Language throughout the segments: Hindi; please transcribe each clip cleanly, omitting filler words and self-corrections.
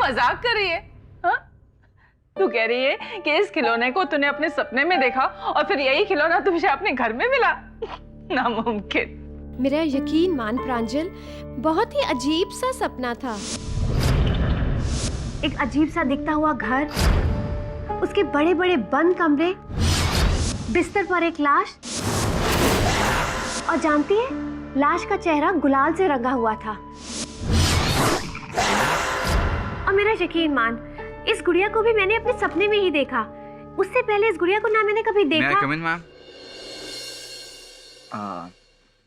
मजाक कर रही है? हाँ? तू कह रही है कि इस खिलौने को तूने अपने सपने में देखा और फिर यही खिलौना तुझे अपने घर में मिला? नामुमकिन। मेरा यकीन मान प्रांजल, बहुत ही अजीब सा सपना था। एक अजीब सा दिखता हुआ घर, उसके बड़े बड़े बंद कमरे, बिस्तर पर एक लाश, और जानती है, लाश का चेहरा गुलाल से रंगा हुआ था। और मेरा यकीन मान, इस गुड़िया को भी मैंने अपने सपने में ही देखा। उससे पहले इस गुड़िया को ना मैंने कभी देखा। May I come in, ma'am?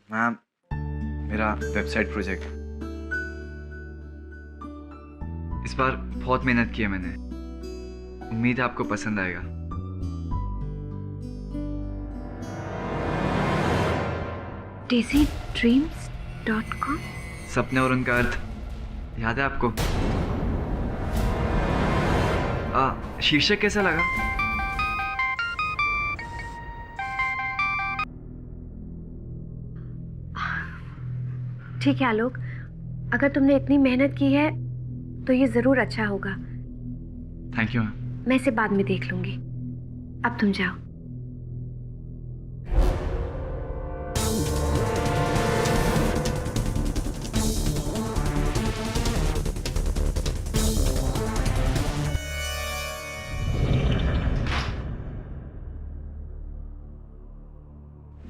Ma'am, मेरा वेबसाइट प्रोजेक्ट इस बार बहुत मेहनत की है मैंने। उम्मीद है आपको पसंद आएगा। daisydreams.com। सपने और उनका अर्थ याद है आपको? शीर्षक कैसा लगा? ठीक है आलोक, अगर तुमने इतनी मेहनत की है तो ये जरूर अच्छा होगा। Thank you ma'am. मैं इसे बाद में देख लूंगी। अब तुम जाओ।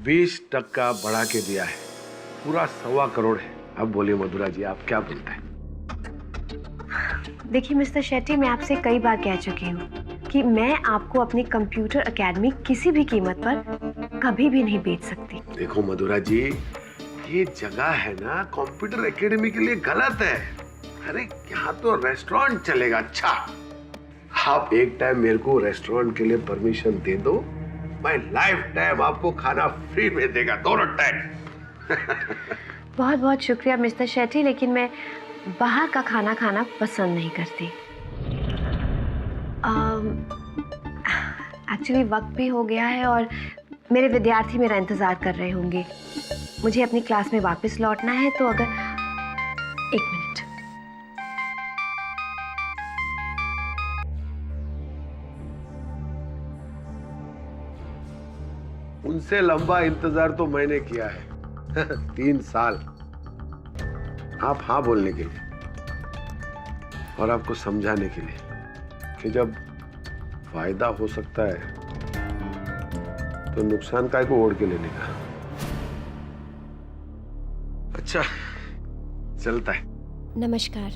बीस टक्का बढ़ा के दिया है, पूरा 1.25 करोड़ है। अब बोलिए मधुरा जी, आप क्या बोलते हैं? देखिए मिस्टर शेट्टी, मैं आपसे कई बार कह चुकी हूँ कि मैं आपको अपनी कंप्यूटर एकेडमी किसी भी कीमत पर कभी भी नहीं बेच सकती। देखो मधुरा जी, ये जगह है ना कंप्यूटर एकेडमी के लिए गलत है। अरे यहाँ तो रेस्टोरेंट चलेगा। अच्छा, आप एक टाइम मेरे को रेस्टोरेंट के लिए परमिशन दे दो, मैं लाइफ टाइम आपको खाना फ्री में देगा, दोनों टाइम। बहुत बहुत शुक्रिया मिस्टर शेट्टी, लेकिन मैं बाहर का खाना खाना पसंद नहीं करती। एक्चुअली वक्त भी हो गया है और मेरे विद्यार्थी मेरा इंतजार कर रहे होंगे। मुझे अपनी क्लास में वापस लौटना है, तो अगर एक मिनट। उनसे लंबा इंतजार तो मैंने किया है 3 साल। आप हाँ बोलने के लिए और आपको समझाने के लिए कि जब फायदा हो सकता है तो नुकसान काय को ओढ़ के लेने का। अच्छा, चलता है। नमस्कार।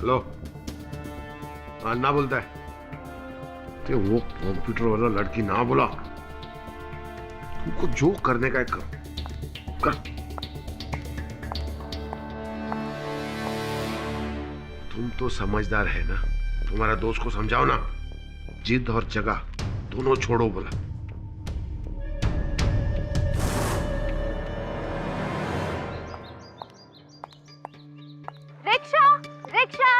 लो, ना बोलता है तो वो कंप्यूटर वाला लड़की ना बोला। तुमको जो करने का है करो, कर। तुम तो समझदार है ना, तुम्हारा दोस्त को समझाओ ना। जिद और जगह दोनों छोड़ो बोला। रिक्शा, रिक्शा।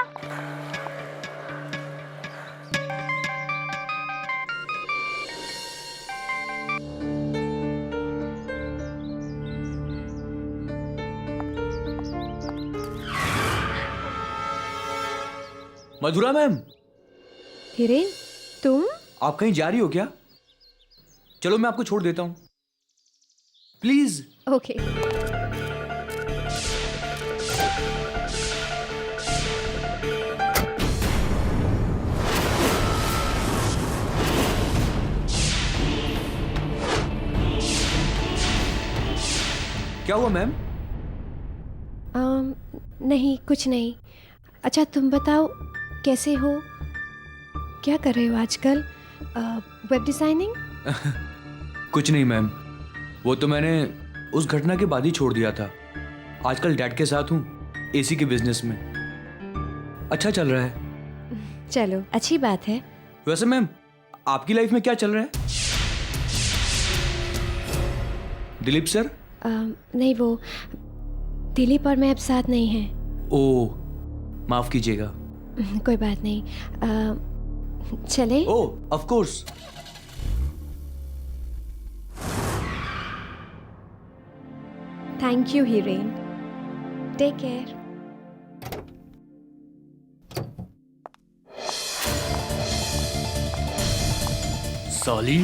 मधुरा मैम, हिरेन, तुम? आप कहीं जा रही हो क्या? चलो मैं आपको छोड़ देता हूँ, प्लीज। ओके। क्या हुआ मैम? नहीं, कुछ नहीं। अच्छा तुम बताओ, कैसे हो? क्या कर रहे हो आजकल? Web designing? कुछ नहीं मैम, वो तो मैंने उस घटना के बाद ही छोड़ दिया था। आजकल डैड के साथ हूँ, एसी के बिजनेस में। अच्छा चल रहा है। चलो, अच्छी बात है। वैसे मैम, आपकी लाइफ में क्या चल रहा है? दिलीप सर? नहीं, वो दिलीप और मैं अब साथ नहीं हैं। ओह, माफ कीजिएगा। कोई बात नहीं। चले? Oh, of course. Thank you Hiren, take care. साली,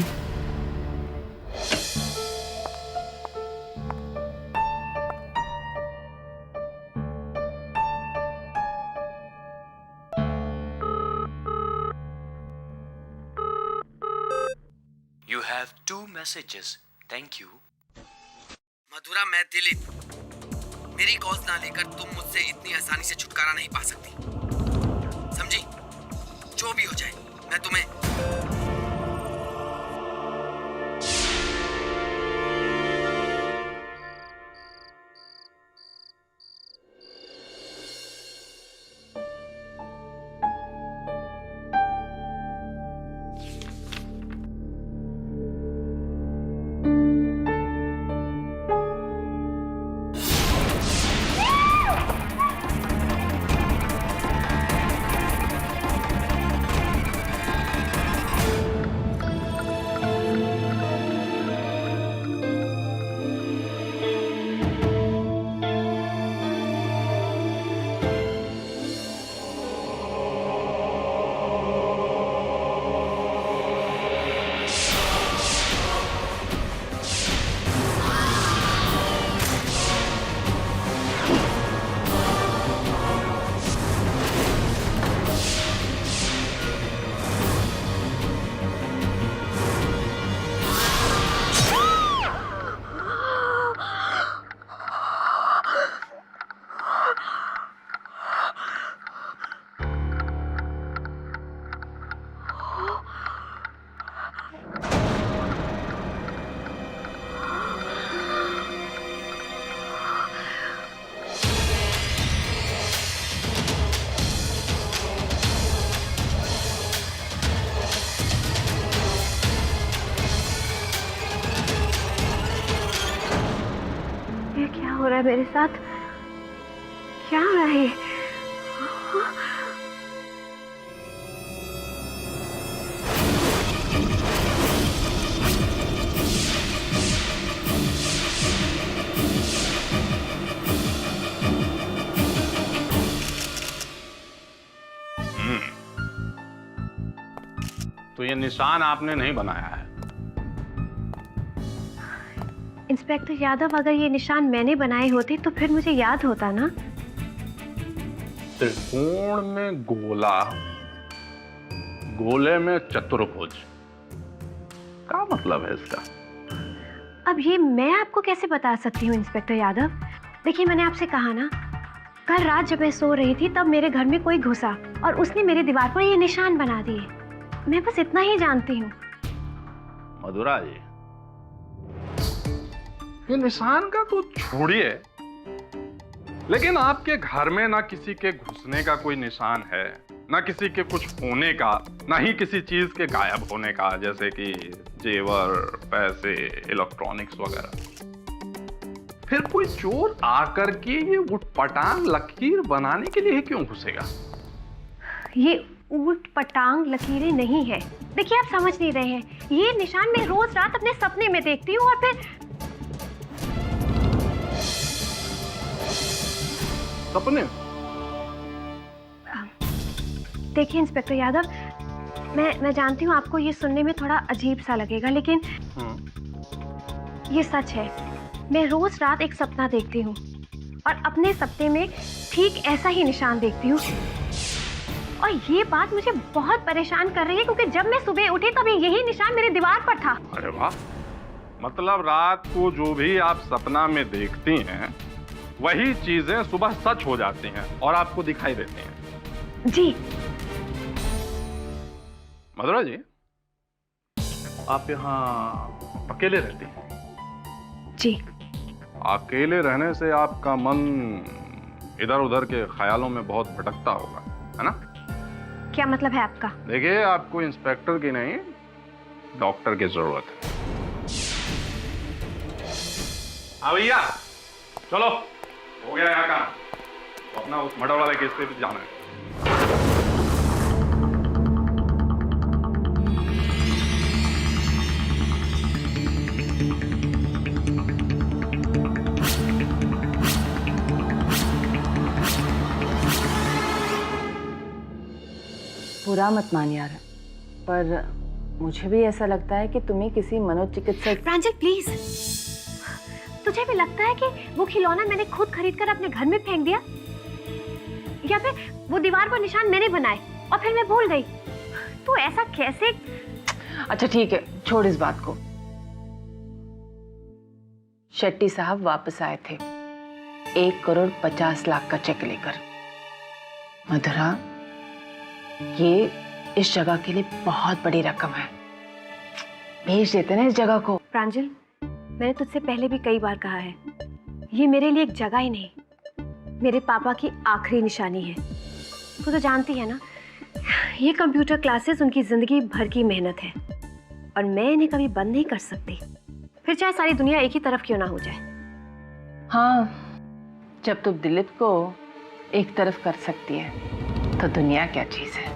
You have 2 messages. Thank you. Madhura, मैं दिलीप। मेरी कॉल्स ना लेकर तुम मुझसे इतनी आसानी से छुटकारा नहीं पा सकती, समझी? जो भी हो जाए, मैं तुम्हें हो रहा है मेरे साथ? क्या हो रहा है? तो ये निशान आपने नहीं बनाया है? इंस्पेक्टर यादव, अगर ये निशान मैंने बनाए होते तो फिर मुझे याद होता ना। त्रिकोण में गोला, गोले में चतुर्भुज, क्या मतलब है इसका? अब ये मैं आपको कैसे बता सकती हूँ इंस्पेक्टर यादव? देखिए, मैंने आपसे कहा ना, कल रात जब मैं सो रही थी तब मेरे घर में कोई घुसा और उसने मेरे दीवार पर ये निशान बना दिए। मैं बस इतना ही जानती हूँ। मधुरा जी, ये निशान का तो छोड़िए, लेकिन आपके घर में ना किसी के घुसने का कोई निशान है, ना किसी के कुछ होने का, ना ही किसी चीज के गायब होने का, जैसे कि जेवर, पैसे, इलेक्ट्रॉनिक्स वगैरह। फिर कोई चोर आकर के ये उटपटांग लकीर बनाने के लिए क्यों घुसेगा? ये ऊट पटांग लकीरें नहीं है। देखिए, आप समझ नहीं रहे हैं। ये निशान मैं रोज रात अपने सपने में देखती हूँ और फिर सपने। देखिए इंस्पेक्टर यादव, मैं जानती हूँ आपको ये सुनने में थोड़ा अजीब सा लगेगा, लेकिन ये सच है। मैं रोज रात एक सपना देखती हूँ और अपने सपने में ठीक ऐसा ही निशान देखती हूँ, और ये बात मुझे बहुत परेशान कर रही है क्योंकि जब मैं सुबह उठी तब यही निशान मेरी दीवार पर था। अरे वाह, मतलब रात को जो भी आप सपना में देखती हैं वही चीजें सुबह सच हो जाती हैं और आपको दिखाई देती हैं। जी। मधुरा जी, आप यहाँ अकेले रहती हैं? जी। अकेले रहने से आपका मन इधर उधर के ख्यालों में बहुत भटकता होगा, है ना? क्या मतलब है आपका? देखिए, आपको इंस्पेक्टर की नहीं, डॉक्टर की जरूरत है। हाँ भैया, चलो, हो गया यहाँ काम। तो अपना उस मर्डर वाले केस पे भी जाना है। बुरा मत मान यार, पर मुझे भी ऐसा लगता है कि तुम्हें किसी मनोचिकित्सक। प्रांजल प्लीज, तुझे भी लगता है कि वो खिलौना मैंने खुद खरीद कर अपने घर में फेंक दिया, या फिर वो दीवार पर निशान मैंने बनाए और फिर मैं भूल गई? तू ऐसा कैसे? अच्छा ठीक है, छोड़ इस बात को। शेट्टी साहब वापस आए थे 1,50,00,000 का चेक लेकर। मधुरा, ये इस जगह के लिए बहुत बड़ी रकम है, भेज देते ना इस जगह को। प्रांजल, मैंने तुझसे पहले भी कई बार कहा है, ये मेरे लिए एक जगह ही नहीं, मेरे पापा की आखिरी निशानी है। तू तो जानती है ना, ये कंप्यूटर क्लासेस उनकी जिंदगी भर की मेहनत है और मैं इन्हें कभी बंद नहीं कर सकती, फिर चाहे सारी दुनिया एक ही तरफ क्यों ना हो जाए। हाँ, जब तुम दिलीप को एक तरफ कर सकती है तो दुनिया क्या चीज है।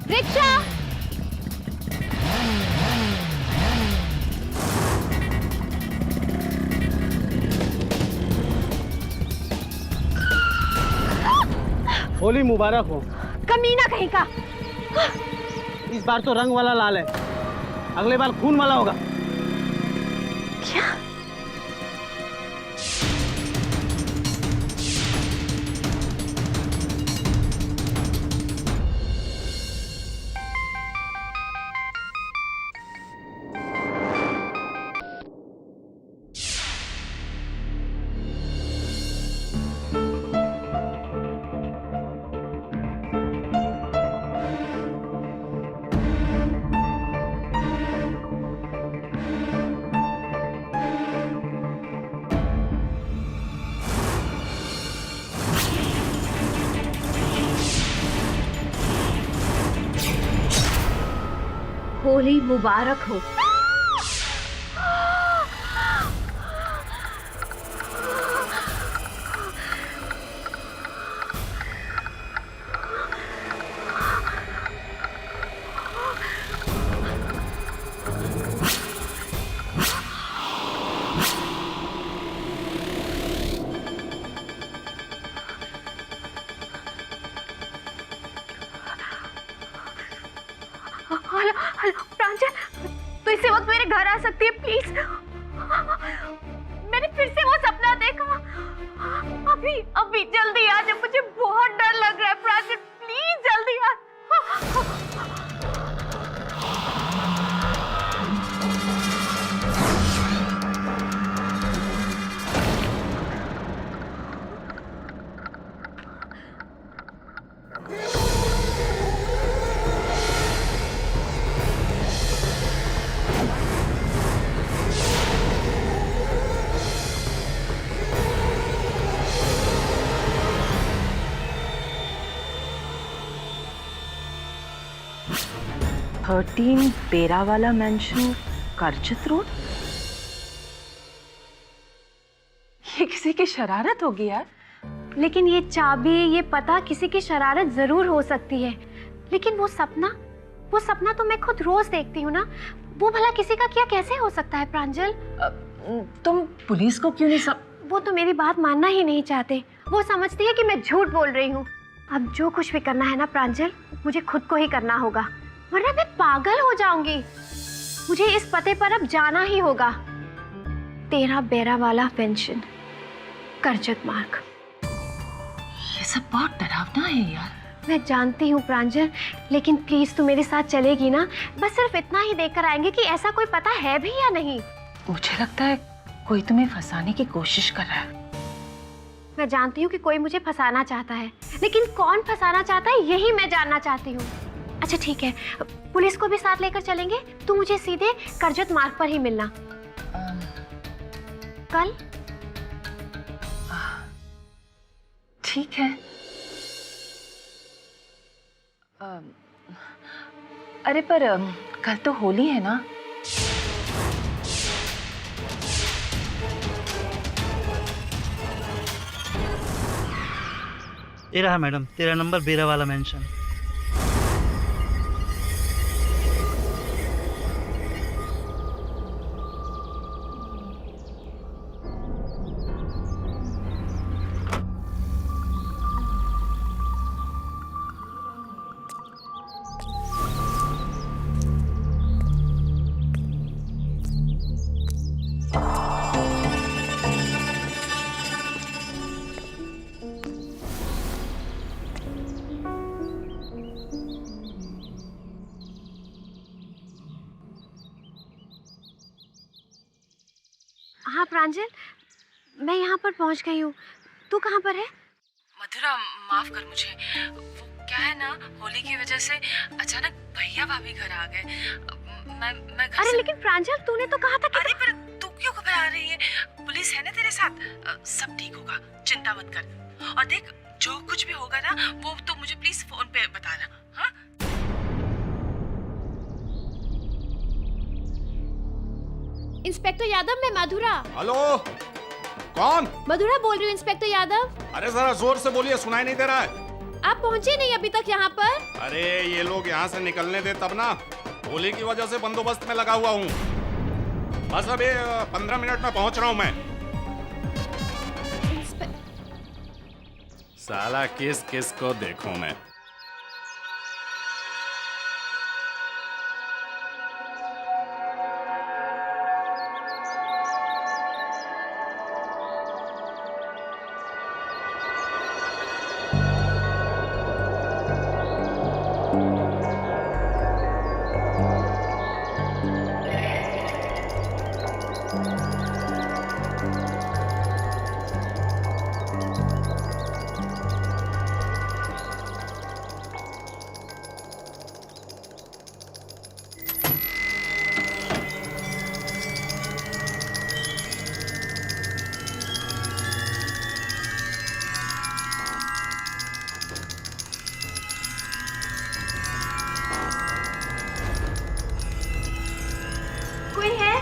रिक्शा! होली मुबारक हो। कमीना कहीं का! इस बार तो रंग वाला लाल है, अगले बार खून वाला होगा। क्या? होली मुबारक हो। हेलो हेलो प्रांजल, तू इसी वक्त मेरे घर आ सकती है प्लीज? मैंने फिर से वो सपना देखा। अभी अभी जल्दी आ जा, मुझे बहुत डर लग रहा है प्रांजल, प्लीज जल्दी आ। थर्टीन बेरा वाला मैंशन, करजत रोड। ये किसी की शरारत होगी यार। लेकिन ये चाबी, ये पता किसी की शरारत जरूर हो सकती है, लेकिन वो सपना तो मैं खुद रोज देखती हूँ ना, वो भला किसी का क्या कैसे हो सकता है प्रांजल? तुम पुलिस को क्यों नहीं सब? वो तो मेरी बात मानना ही नहीं चाहते, वो समझती है कि मैं झूठ बोल रही हूँ। अब जो कुछ भी करना है ना प्रांजल, मुझे खुद को ही करना होगा, वरना मैं पागल हो जाऊंगी। मुझे इस पते पर अब जाना ही होगा। 13 बेरा वाला पेंशन, करजत मार्ग। ये सब बहुत डरावना है यार। मैं जानती हूँ प्रांजल, लेकिन प्लीज तू मेरे साथ चलेगी ना? बस सिर्फ इतना ही देखकर आएंगे कि ऐसा कोई पता है भी या नहीं। मुझे लगता है कोई तुम्हें फंसाने की कोशिश कर रहा है। मैं जानती हूँ कि कोई मुझे फंसाना चाहता है, लेकिन कौन फंसाना चाहता है यही मैं जानना चाहती हूँ। अच्छा ठीक है, पुलिस को भी साथ लेकर चलेंगे। तू मुझे सीधे करजत मार्ग पर ही मिलना कल। ठीक है। अरे पर कल तो होली है ना? ये रहा मैडम, 13 नंबर बेरा वाला मेंशन। प्रांजल, मैं यहाँ पर पहुँच गई हूँ। तू कहाँ पर है? मधुरा माफ कर मुझे, वो क्या है ना, होली की वजह से अचानक भैया भाभी घर आ गए। मैं घर अरे से... लेकिन प्रांजल, तूने तो कहा था कि... अरे पर तू क्यों घबरा रही है? पुलिस है ना तेरे साथ, सब ठीक होगा, चिंता मत कर। और देख, जो कुछ भी होगा ना वो तो मुझे प्लीज फोन पे बताना। हाँ, इंस्पेक्टर यादव, मैं मधुरा। हेलो, कौन? मधुरा बोल रही हूँ इंस्पेक्टर यादव। अरे जरा जोर से बोलिए, सुनाई नहीं दे रहा है। आप पहुँचे नहीं अभी तक यहाँ पर? अरे ये लोग यहाँ से निकलने दे तब ना। होली की वजह से बंदोबस्त में लगा हुआ हूँ। बस अभी 15 मिनट में पहुँच रहा हूँ मैं। साला किस किस को देखूं मैं। कोई है?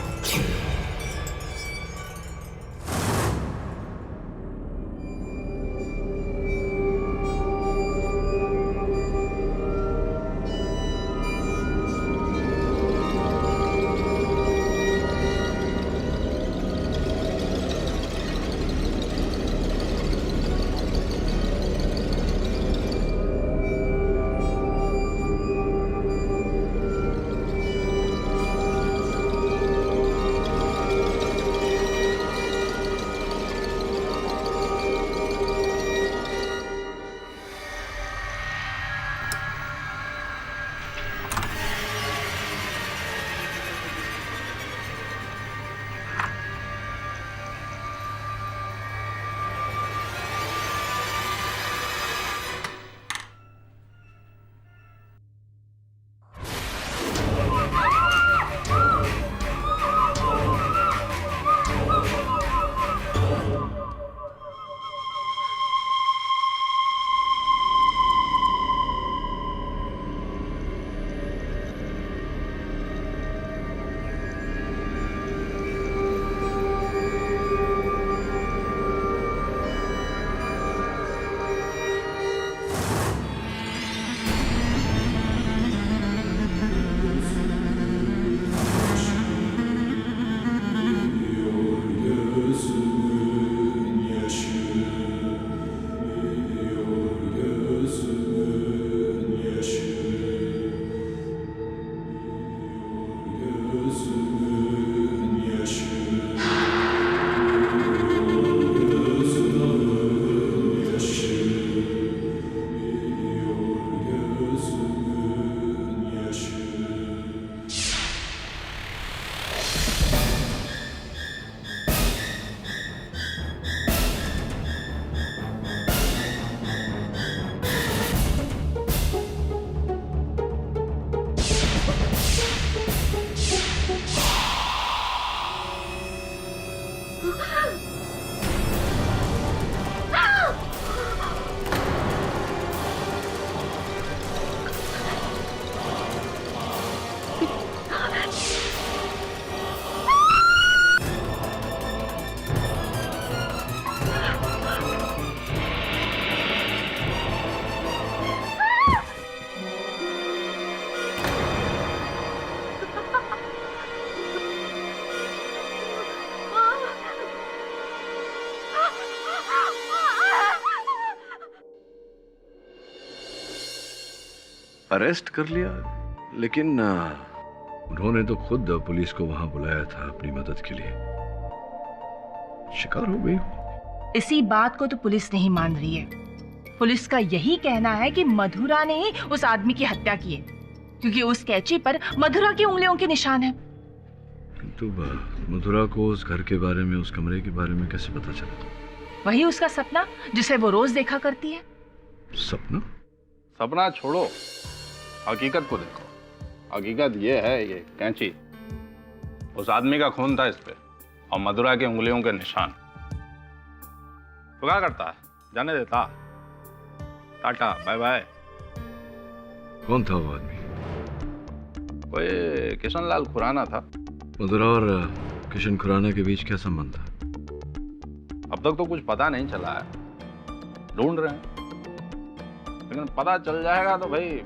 अरेस्ट कर लिया, लेकिन उन्होंने तो खुद पुलिस को वहां बुलाया था अपनी मदद के लिए। शिकार हो गई। इसी बात को तो पुलिस नहीं मान रही है। पुलिस का यही कहना है कि मधुरा ने ही उस आदमी की हत्या की है, क्योंकि उस कैची पर मधुरा की उंगलियों के निशान है। किंतु मधुरा को उस घर के बारे में, उस कमरे के बारे में कैसे पता चला? वही उसका सपना जिसे वो रोज देखा करती है। सपना? सपना छोड़ो, हकीकत को देखो। हकीकत ये है, ये कैंची उस आदमी का खून था इस पे, और मधुरा की उंगलियों के निशान। तो क्या करता है, जाने देता? Tata bye bye. कौन था वो आदमी? कोई किशनलाल खुराना था। मधुरा और किशन खुराना के बीच क्या संबंध था? अब तक तो कुछ पता नहीं चला है, ढूंढ रहे हैं, लेकिन पता चल जाएगा तो भाई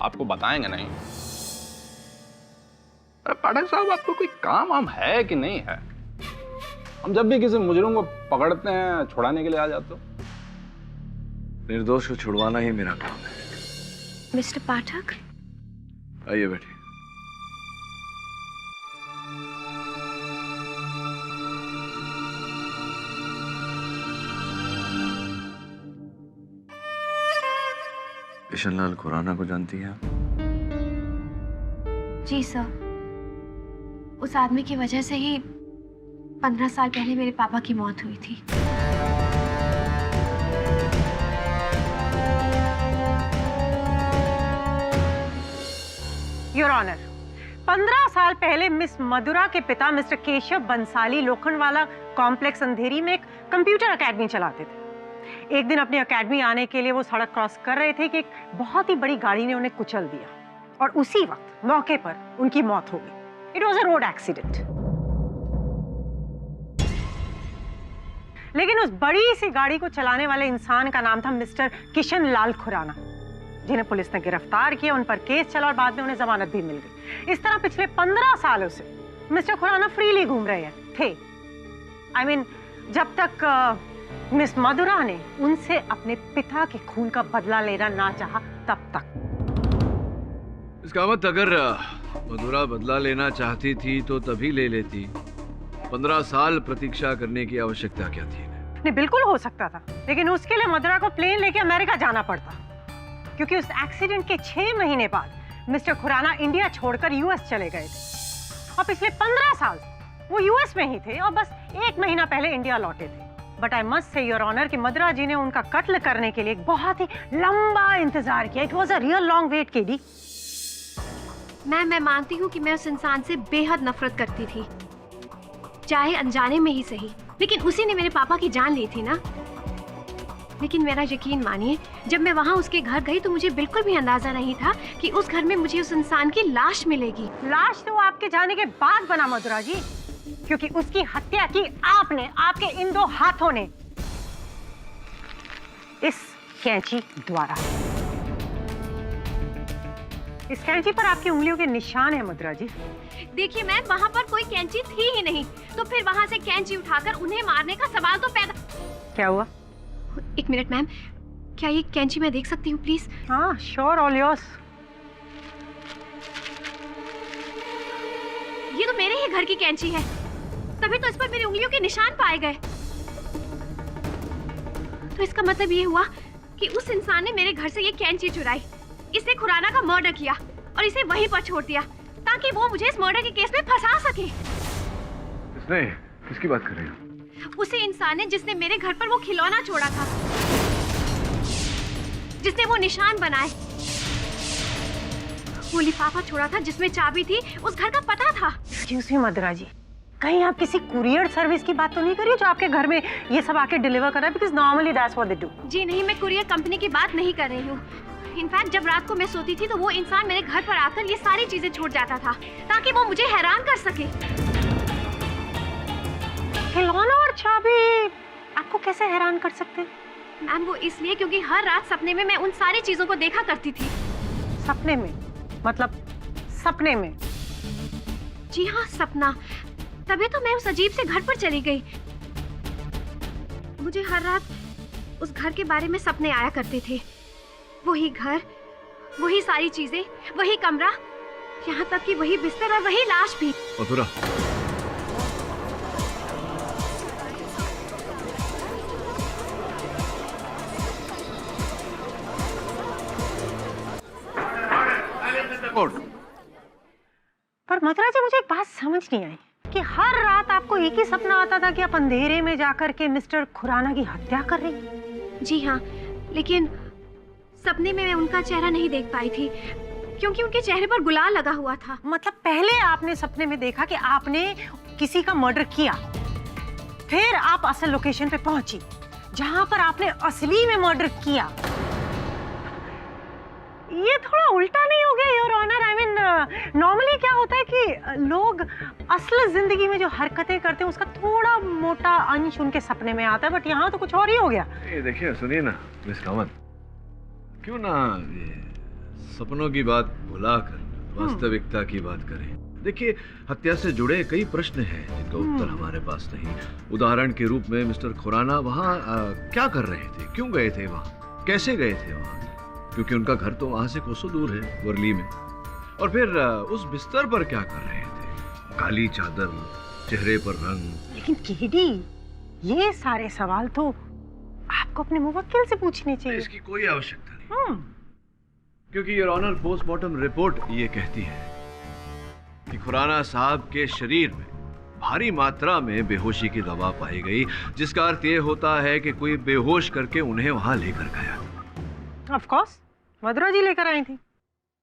आपको बताएंगे नहीं। अरे पाठक साहब, आपको कोई काम वाम है कि नहीं है? हम जब भी किसी मुजरिम को पकड़ते हैं, छुड़ाने के लिए आ जाते हो। निर्दोष को छुड़वाना ही मेरा काम है। मिस्टर पाठक, आइए बैठिए। किशनलाल खुराना को जानती हैं आप? जी सर, उस आदमी की वजह से ही 15 साल पहले मेरे पापा की मौत हुई थी। योर ऑनर, 15 साल पहले मिस मधुरा के पिता मिस्टर केशव बंसाली लोखंडवाला कॉम्प्लेक्स अंधेरी में एक कंप्यूटर एकेडमी चलाते थे। एक दिन अपनी एकेडमी आने के लिए वो सड़क क्रॉस कर रहे थे कि एक बहुत ही बड़ी गाड़ी ने उन्हें कुचल दिया और उसी वक्त मौके पर उनकी मौत हो गई। It was a road accident. लेकिन उस बड़ी सी गाड़ी को चलाने वाले इंसान का नाम था मिस्टर किशन लाल खुराना, जिन्हें पुलिस ने गिरफ्तार किया, उन पर केस चला और बाद में उन्हें जमानत भी मिल गई। इस तरह पिछले 15 सालों से मिस्टर खुराना फ्रीली घूम रहे थे। I mean, जब तक मिस मधुरा ने उनसे अपने पिता के खून का बदला लेना ना चाहा तब तक। इसका मतलब अगर मधुरा बदला लेना चाहती थी तो तभी ले लेती। 15 साल प्रतीक्षा करने की आवश्यकता क्या थी? नहीं, बिल्कुल हो सकता था, लेकिन उसके लिए मधुरा को प्लेन लेके अमेरिका जाना पड़ता, क्योंकि उस एक्सीडेंट के 6 महीने बाद मिस्टर खुराना इंडिया छोड़कर यूएस चले गए थे और पिछले 15 साल वो यूएस में ही थे और बस 1 महीना पहले इंडिया लौटे थे। But I must say your honour कि मधुरा जी ने उनका कत्ल करने के लिए एक बहुत ही लंबा इंतजार किया। It was a real long wait KD. मैं मानती हूँ कि मैं उस इंसान से बेहद नफरत करती थी, चाहे अनजाने में ही सही, लेकिन उसी ने मेरे पापा की जान ली थी ना। लेकिन मेरा यकीन मानिए, जब मैं वहाँ उसके घर गई तो मुझे बिल्कुल भी अंदाजा नहीं था कि उस घर में मुझे उस इंसान की लाश मिलेगी। लाश तो आपके जाने के बाद बना मधुरा जी, क्योंकि उसकी हत्या की आपने, आपके इन 2 हाथों ने, इस कैंची द्वारा। इस कैंची पर आपकी उंगलियों के निशान है मधुरा जी। देखिए मैम, वहाँ पर कोई कैंची थी ही नहीं, तो फिर वहाँ से कैंची उठाकर उन्हें मारने का सवाल तो पैदा। क्या हुआ? 1 मिनट मैम, क्या ये कैंची मैं देख सकती हूँ प्लीज? हाँ श्योर, ऑल योर्स। ये तो मेरे ही घर की कैंची है, तभी तो इस पर मेरी उंगलियों के निशान पाए गए। तो इसका मतलब ये हुआ कि उस इंसान ने मेरे घर से ये कैंची चुराई, इसने खुराना का मर्डर किया और इसे वहीं पर छोड़ दिया ताकि वो मुझे इस मर्डर के केस में फंसा सके। किसने? किसकी बात कर रही हो? उसी इंसान ने जिसने मेरे घर पर वो खिलौना छोड़ा था, जिसने वो निशान बनाए, वो लिफाफा छोड़ा था जिसमें चाबी थी, उस घर का पता था। एक्सक्यूज मी मधुरा जी, कहीं आप किसी कुरियर सर्विस की बात तो नहीं कर रही हो जो आपके घर में ये सब आके डिलीवर कर रहा है? Because normally that's what they do. जी नहीं, मैं कुरियर कंपनी की बात नहीं कर रही हूँ। इनफैक्ट जब रात को मैं सोती थी तो वो इंसान मेरे घर पर आकर ये सारी चीजें छोड़ जाता था ताकि वो मुझे हैरान कर सके। खिलौना और चाबी आपको कैसे हैरान कर सकते हैं? मैम वो इसलिए क्योंकि हर रात सपने में मैं उन सारी चीजों को देखा करती थी। सपने में? मतलब सपने में? जी हाँ, सपना। तभी तो मैं उस अजीब से घर पर चली गई। मुझे हर रात उस घर के बारे में सपने आया करते थे। वही घर, वही सारी चीजें, वही कमरा, यहाँ तक कि वही बिस्तर और वही लाश भी। मथुरा, पर मथुरा जी मुझे एक बात समझ नहीं आई। कि हर रात आपको एक ही सपना आता था कि आप अंधेरे में जाकर के मिस्टर खुराना की हत्या कर रही हैं? जी हाँ, लेकिन सपने में मैं उनका चेहरा नहीं देख पाई थी क्योंकि उनके चेहरे पर गुलाल लगा हुआ था। मतलब पहले आपने सपने में देखा कि आपने किसी का मर्डर किया, फिर आप असल लोकेशन पे पहुंची जहां पर आपने असली में मर्डर किया। ये थोड़ा उल्टा नहीं हो गया your honour? I mean normally क्या होता है कि लोग असल जिंदगी में जो हरकतें करते हैं उसका थोड़ा मोटा अंश उनके सपने में आता है, बट यहाँ तो कुछ और ही हो गया। ये देखिए, सुनिए ना मिस कामत, क्यों ना ये सपनों की बात भुलाकर वास्तविकता की बात करें। देखिए, हत्या से जुड़े कई प्रश्न हैं जिनका उत्तर हमारे पास नहीं। उदाहरण के रूप में मिस्टर खुराना वहाँ क्या कर रहे थे, क्यों गए थे वहाँ, कैसे गए थे वहाँ, क्योंकि उनका घर तो वहाँ से कोसों दूर है, वर्ली में। और फिर उस बिस्तर पर क्या कर रहे थे, काली चादर, चेहरे पर रंग। लेकिन केडी, ये सारे सवाल तो आपको अपने मुवक्किल से पूछने चाहिए। इसकी कोई आवश्यकता नहीं, क्योंकि योर ऑनर पोस्टमार्टम रिपोर्ट ये कहती है कि खुराना साहब के शरीर में भारी मात्रा में बेहोशी की दवा पाई गई, जिसका अर्थ ये होता है कि कोई बेहोश करके उन्हें वहां लेकर गया। ऑफ कोर्स मधुरा जी लेकर आई थी।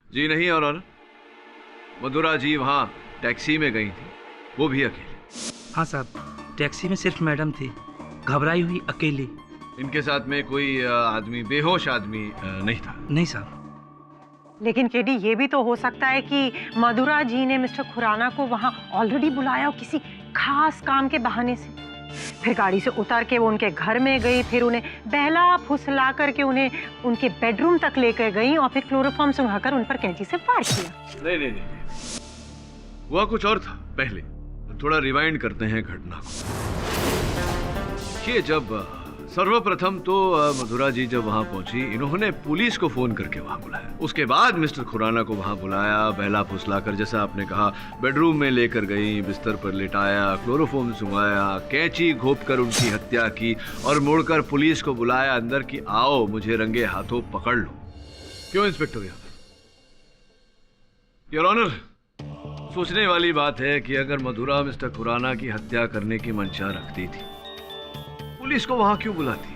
जी नहीं योर ऑनर, मधुरा जी वहां टैक्सी में गई थी, वो भी अकेले। हाँ साहब, टैक्सी में सिर्फ मैडम थी, घबराई हुई अकेली। इनके साथ में कोई आदमी, बेहोश आदमी नहीं था? नहीं साहब। लेकिन केडी, ये भी तो हो सकता है कि मधुरा जी ने मिस्टर खुराना को वहां ऑलरेडी बुलाया हो किसी खास काम के बहाने से, फिर गाड़ी से उतर के वो उनके घर में गई, फिर उन्हें बहला फुसला करके उन्हें उनके बेडरूम तक लेकर गई और फिर क्लोरोफॉर्म सुंघाकर उन पर कैंची से वार किया। नहीं, हुआ कुछ और था। पहले थोड़ा रिवाइंड करते हैं घटना को। ये जब सर्वप्रथम तो मधुरा जी जब वहां पहुंची, इन्होंने पुलिस को फोन करके वहां बुलाया। उसके बाद मिस्टर खुराना को वहां बुलाया, बहला फुसला कर, जैसा आपने कहा, बेडरूम में लेकर गई, बिस्तर पर लिटाया, क्लोरोफॉर्म सुंघाया, कैंची घोंपकर उनकी हत्या की और मुड़कर पुलिस को बुलाया अंदर कि आओ मुझे रंगे हाथों पकड़ लो। क्यों इंस्पेक्टर यादव? योर ऑनर, सोचने वाली बात है कि अगर मधुरा मिस्टर खुराना की हत्या करने की मंशा रखती थी, पुलिस को वहां क्यों बुलाती?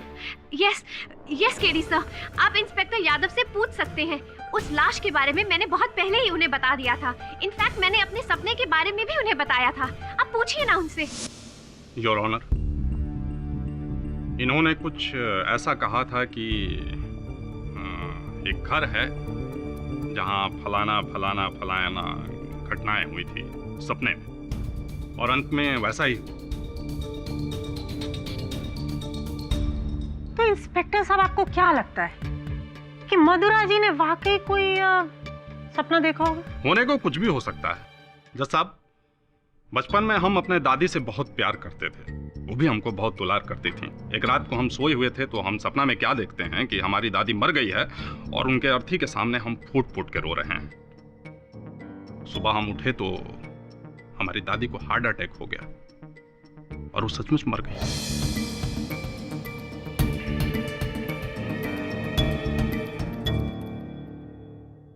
यस केडी सर, आप इंस्पेक्टर यादव से पूछ सकते हैं। उस लाश के बारे में मैंने बहुत पहले ही उन्हें बता दिया था। इनफैक्ट मैंने अपने सपने के बारे में भी उन्हें बताया था। आप पूछिए ना उनसे। योर ऑनर, इन्होंने कुछ ऐसा कहा था कि एक घर है जहां फलाना फलाना फलाना घटनाएं हुई थी सपने में, और अंत में वैसा ही। तो इंस्पेक्टर साहब, आपको क्या लगता है कि मधुरा जी ने वाकई कोई सपना देखा होगा? होने को कुछ भी हो सकता है। जज साहब, बचपन में हम अपने दादी से बहुत प्यार करते थे, वो भी हमको बहुत दुलार करती थी। एक रात को हम सोए हुए थे तो हम सपना में क्या देखते हैं कि हमारी दादी मर गई है और उनके अर्थी के सामने हम फूट फूट के रो रहे हैं। सुबह हम उठे तो हमारी दादी को हार्ट अटैक हो गया और वो सचमुच मर गई।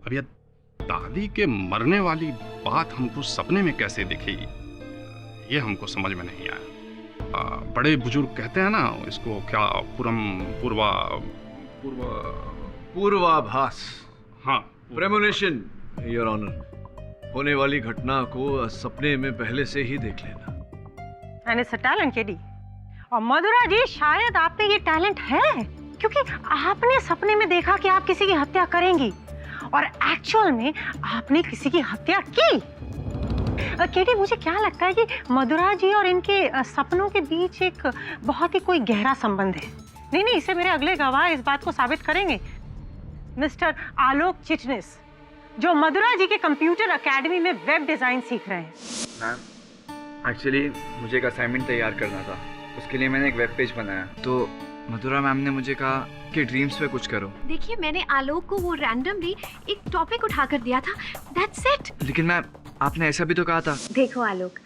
अब यह दादी के मरने वाली बात हमको सपने में कैसे दिखी, ये हमको समझ में नहीं आया। बड़े बुजुर्ग कहते हैं ना इसको, क्या पूर्वाभास। हाँ, प्रेमोनिशन योर ऑनर। होने वाली घटना को सपने में पहले से ही देख लेना। And it's a talent KD. और मधुरा जी, शायद आप में ये टैलेंट है, क्योंकि आपने सपने में देखा कि आप किसी की हत्या करेंगी और एक्चुअल में आपने किसी की हत्या की। केटी, मुझे क्या लगता है कि मधुरा जी और इनके सपनों के बीच एक बहुत ही कोई गहरा संबंध है। नहीं, इसे मेरे अगले गवाह इस बात को साबित करेंगे। मिस्टर आलोक चिटनिस, जो मधुरा जी के कंप्यूटर एकेडमी में वेब डिजाइन सीख रहे हैं। मैम, एक्चुअली मुझे एक असाइनमेंट तैयार करना था, उसके लिए मैंने एक वेब पेज बनाया। तो मधुरा मैम ने मुझे कहा कि ड्रीम्स पे कुछ करो। देखिए, मैंने आलोक को वो रैंडमली एक टॉपिक उठाकर दिया था, दैट्स इट। लेकिन मैम, आपने ऐसा भी तो कहा था। देखो आलोक,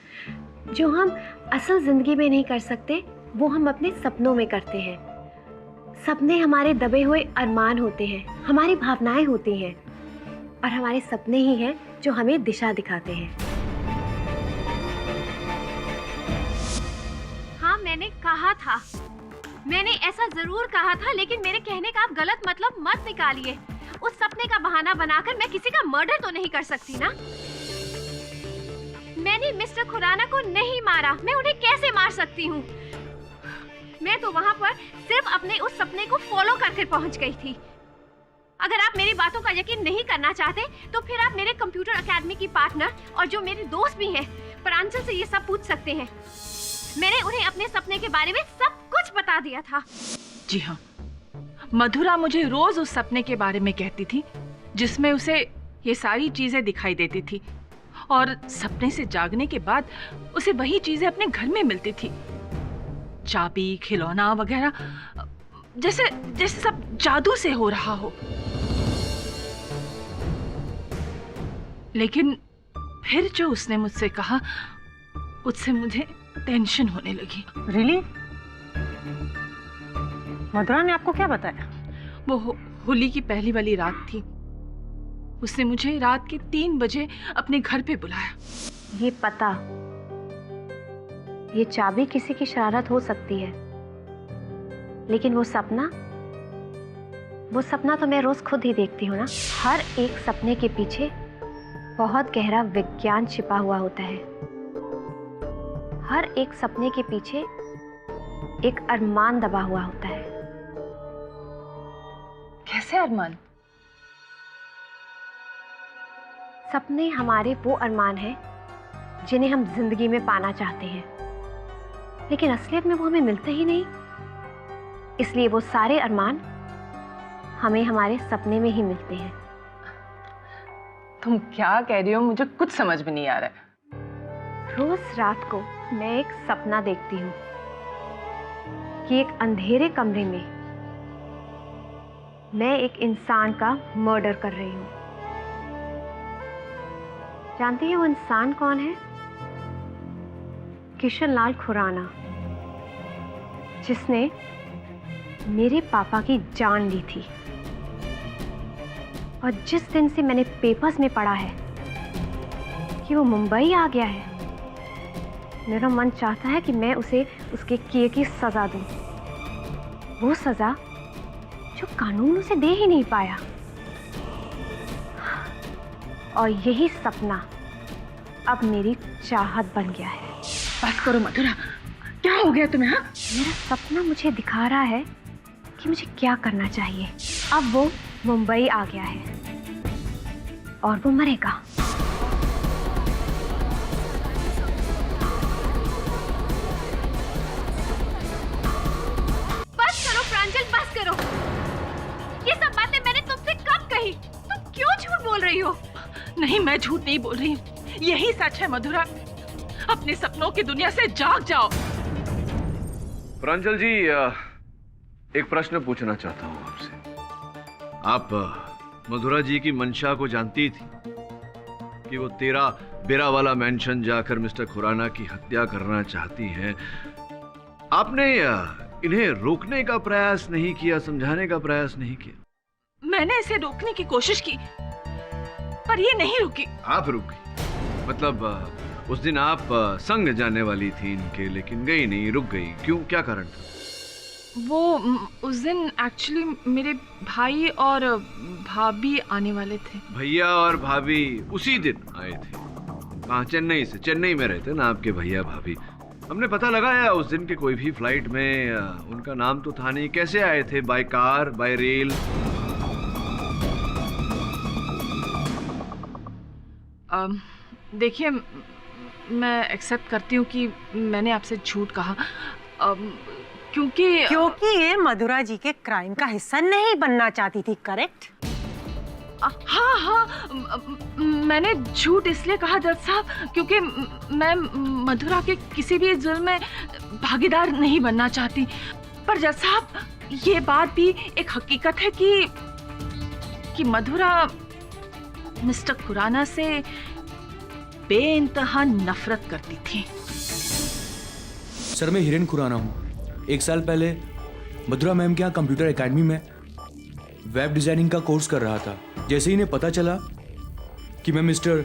जो हम असल जिंदगी में नहीं कर सकते वो हम अपने सपनों में करते हैं। सपने हमारे दबे हुए अरमान होते हैं, हमारी भावनाएं होती हैं, और हमारे सपने ही हैं जो हमें दिशा दिखाते हैं। मैंने कहा था, मैंने ऐसा जरूर कहा था, लेकिन मेरे कहने का आप गलत मतलब मत निकालिए। उस सपने का बहाना बनाकर मैं किसी का मर्डर तो नहीं कर सकती ना। मैंने मिस्टर खुराना को नहीं मारा, मैं उन्हें कैसे मार सकती हूँ? मैं तो वहाँ पर सिर्फ अपने उस सपने को फॉलो करके पहुँच गई थी। अगर आप मेरी बातों का यकीन नहीं करना चाहते तो फिर आप मेरे कंप्यूटर एकेडमी की पार्टनर और जो मेरे दोस्त भी हैं, प्रांजल से ये सब पूछ सकते हैं। मैंने उन्हें अपने सपने के बारे में सब कुछ बता दिया था। जी हाँ, मधुरा मुझे रोज उस सपने के बारे में कहती थी जिसमें उसे ये सारी चीजें दिखाई देती थी, और सपने से जागने के बाद उसे वही चीजें अपने घर में मिलती थी, चाबी, खिलौना वगैरह, जैसे जैसे सब जादू से हो रहा हो। लेकिन फिर जो उसने मुझसे कहा, उससे मुझे टेंशन होने लगी। रियली? मधुरा ने आपको क्या बताया? वो होली की पहली वाली रात थी। उसने मुझे रात के 3 बजे अपने घर पे बुलाया। ये पता, ये चाबी किसी की शरारत हो सकती है, लेकिन वो सपना तो मैं रोज खुद ही देखती हूँ ना। हर एक सपने के पीछे बहुत गहरा विज्ञान छिपा हुआ होता है। हर एक सपने के पीछे एक अरमान दबा हुआ होता है। कैसे अरमान? सपने हमारे वो अरमान हैं जिन्हें हम जिंदगी में पाना चाहते हैं, लेकिन असलियत में वो हमें मिलते ही नहीं। इसलिए वो सारे अरमान हमें हमारे सपने में ही मिलते हैं। तुम क्या कह रही हो? मुझे कुछ समझ में नहीं आ रहा है। रोज रात को मैं एक सपना देखती हूँ कि एक अंधेरे कमरे में मैं एक इंसान का मर्डर कर रही हूँ। जानती है वो इंसान कौन है? किशन लाल खुराना, जिसने मेरे पापा की जान ली थी। और जिस दिन से मैंने पेपर्स में पढ़ा है कि वो मुंबई आ गया है, मेरा मन चाहता है कि मैं उसे उसके किए की सजा दूं। वो सजा जो कानून उसे दे ही नहीं पाया। और यही सपना अब मेरी चाहत बन गया है। बस करो मधुरा, क्या हो गया तुम्हें? हाँ? मेरा सपना मुझे दिखा रहा है कि मुझे क्या करना चाहिए। अब वो मुंबई आ गया है और वो मरेगा। बस करो प्रांजल, बस करो। ये सब बातें मैंने तुमसे कब कही? तुम क्यों झूठ बोल रही हो? नहीं, मैं झूठ नहीं बोल रही हूँ, यही सच है मधुरा। अपने सपनों की दुनिया से जाग जाओ। प्रांजल जी, एक प्रश्न पूछना चाहता हूँ आपसे। आप मधुरा जी की मंशा को जानती थी कि वो 13 बेरा वाला मेंशन जाकर मिस्टर खुराना की हत्या करना चाहती हैं? आपने इन्हें रोकने का प्रयास नहीं किया, समझाने का प्रयास नहीं किया? मैंने इसे रोकने की कोशिश की, पर ये नहीं रुकी। आप रुक गई? मतलब उस दिन आप संग जाने वाली थी इनके, लेकिन गई नहीं, रुक गई। क्यों, क्या कारण था? वो उस दिन एक्चुअली मेरे भाई और भाभी आने वाले थे। भैया और भाभी उसी दिन आए थे? कहाँ? चेन्नई से? चेन्नई में रहते ना आपके भैया भाभी? हमने पता लगाया उस दिन के कोई भी फ्लाइट में उनका नाम तो था नहीं। कैसे आए थे? By car, bye rail? देखिए, मैं एक्सेप्ट करती हूँ कि मैंने आपसे झूठ कहा, क्योंकि ये मधुरा जी के क्राइम का हिस्सा नहीं बनना चाहती थी, करेक्ट? हाँ, मैंने झूठ इसलिए कहा जज साहब क्योंकि मैं मधुरा के किसी भी जुल्म में भागीदार नहीं बनना चाहती। पर जज साहब, ये बात भी एक हकीकत है कि मधुरा मिस्टर खुराना से बेइंतहा नफरत करती थी। सर, मैं हिरेन खुराना हूँ। 1 साल पहले मधुरा मैम के यहाँ कंप्यूटर एकेडमी में वेब डिजाइनिंग का कोर्स कर रहा था। जैसे ही इन्हें पता चला कि मैं मिस्टर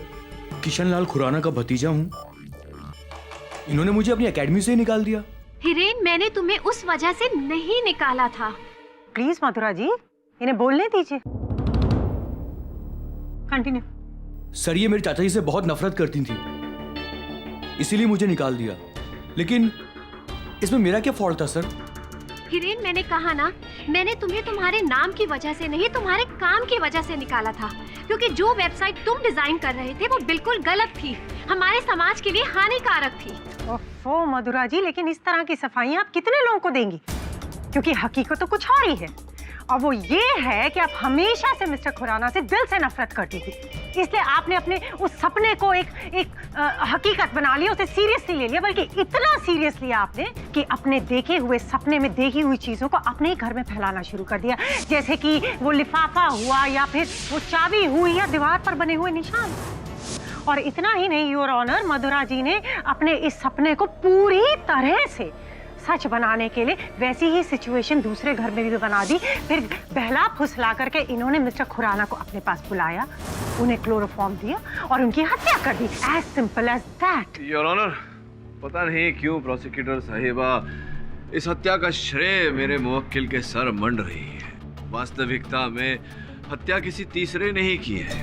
किशन लाल खुराना का भतीजा हूँ, इन्होंने मुझे अपनी एकेडमी से ही निकाल दिया। हिरेन, मैंने तुम्हें उस वजह से नहीं निकाला था। प्लीज मधुरा जी, इन्हें बोलने दीजिए। कंटिन्यू। सर ये मेरी चाचा जी से बहुत नफरत करती थी, इसीलिए मुझे निकाल दिया। लेकिन इसमें मेरा क्या फॉल्ट था सर? हिरेन, मैंने कहा ना, मैंने तुम्हें तुम्हारे नाम की वजह से नहीं, तुम्हारे काम की वजह से निकाला था। क्योंकि जो वेबसाइट तुम डिजाइन कर रहे थे वो बिल्कुल गलत थी, हमारे समाज के लिए हानिकारक थी। ओफो मधुरा जी, लेकिन इस तरह की सफाइयां आप कितने लोगों को देंगी? क्योंकि हकीकत तो कुछ और ही है, और वो ये है कि आप हमेशा से मिस्टर खुराना से दिल से नफरत करती थी। इसलिए आपने अपने उस सपने को एक हकीकत बना लिया, उसे सीरियसली ले लिया, बल्कि इतना सीरियस लिया आपने कि अपने देखे हुए सपने में देखी हुई चीजों को अपने ही घर में फैलाना शुरू कर दिया। जैसे कि वो लिफाफा हुआ, या फिर वो चाबी हुई, या दीवार पर बने हुए निशान। और इतना ही नहीं योर ऑनर, मधुरा जी ने अपने इस सपने को पूरी तरह से सच बनाने के लिए वैसी ही सिचुएशन दूसरे घर में भी बना दी। फिर बहला फुसला करके इन्होंने मिस्टर खुराना को अपने पास बुलाया, उन्हें क्लोरोफॉर्म दिया और उनकी हत्या कर दी। As simple as that. Your honour, पता नहीं क्यों प्रोसिक्यूटर साहिबा इस हत्या का श्रेय मेरे मुवक्किल के सर मंड रही है। वास्तविकता में हत्या किसी तीसरे ने ही की है।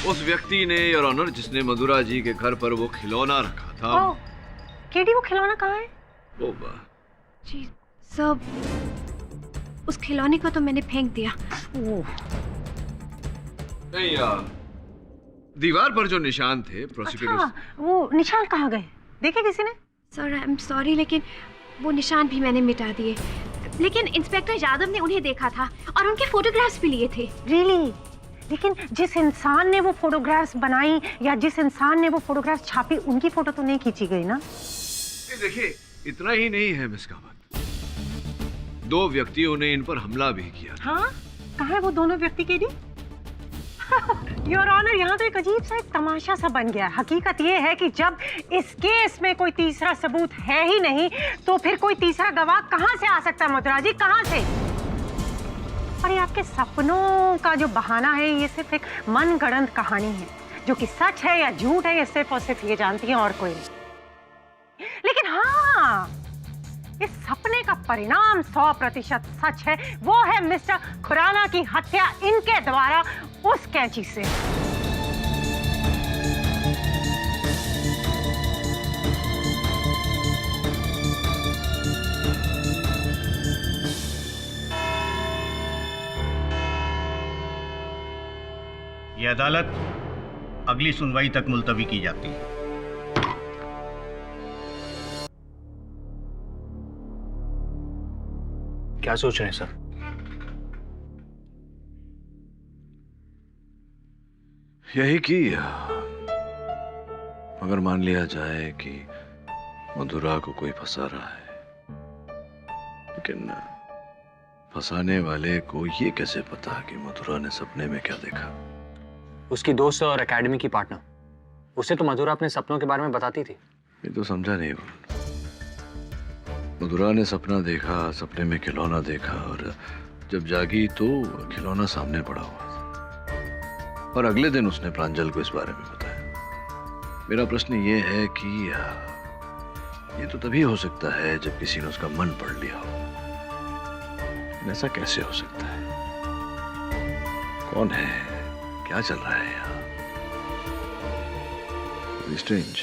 उस व्यक्ति ने, योर ऑनर, जिसने मधुरा जी के घर पर वो खिलौना रखा था। ओह, केडी, वो खिलौना कहाँ है? जी सब, उस खिलौने को तो मैंने फेंक दिया। नहीं यार, दीवार पर जो निशान थे प्रोसिक्यूटर। अच्छा, वो निशान कहाँ गए? देखे किसी ने? सर आई एम सॉरी, लेकिन वो निशान भी मैंने मिटा दिए। लेकिन इंस्पेक्टर यादव ने उन्हें देखा था और उनके फोटोग्राफ्स भी लिए थे। रियली? लेकिन जिस इंसान ने वो फोटोग्राफ्स बनाई या जिस इंसान ने वो फोटोग्राफ्स छापी, उनकी फोटो तो नहीं खींची गई ना? देखिए, इतना ही नहीं है मिस कामत, 2 व्यक्तियों ने इन पर हमला भी किया। हाँ, कहाँ है वो दोनों व्यक्ति के लिए? योर ऑनर, यहाँ तो एक अजीब सा एक तमाशा सा बन गया। हकीकत ये है कि जब इस केस में कोई तीसरा सबूत है ही नहीं, तो फिर कोई तीसरा गवाह कहाँ से आ सकता है मधुरा जी, कहाँ से? और ये आपके सपनों का जो बहाना है, ये सिर्फ एक मनगढ़ंत कहानी है। जो कि सच है या झूठ है, ये सिर्फ और सिर्फ ये जानती है और कोई नहीं। लेकिन हाँ, इस सपने का परिणाम 100% सच है। वो है मिस्टर खुराना की हत्या इनके द्वारा उस कैंची से। यह अदालत अगली सुनवाई तक मुलतवी की जाती है। क्या सोच रहे हैं सर? यही कि अगर मान लिया जाए कि मधुरा को कोई फंसा रहा है, लेकिन फंसाने वाले को ये कैसे पता कि मधुरा ने सपने में क्या देखा? उसकी दोस्त और एकेडमी की पार्टनर, उसे तो मधुरा अपने सपनों के बारे में बताती थी। ये तो समझा नहीं। मधुरा ने सपना देखा, सपने में खिलौना देखा, और जब जागी तो खिलौना सामने पड़ा हुआ था, और अगले दिन उसने प्रांजल को इस बारे में बताया। मेरा प्रश्न ये है कि ये तो तभी हो सकता है जब किसी ने उसका मन पढ़ लिया हो। ऐसा कैसे हो सकता है? कौन है? क्या चल रहा है यहाँ? स्ट्रेंज।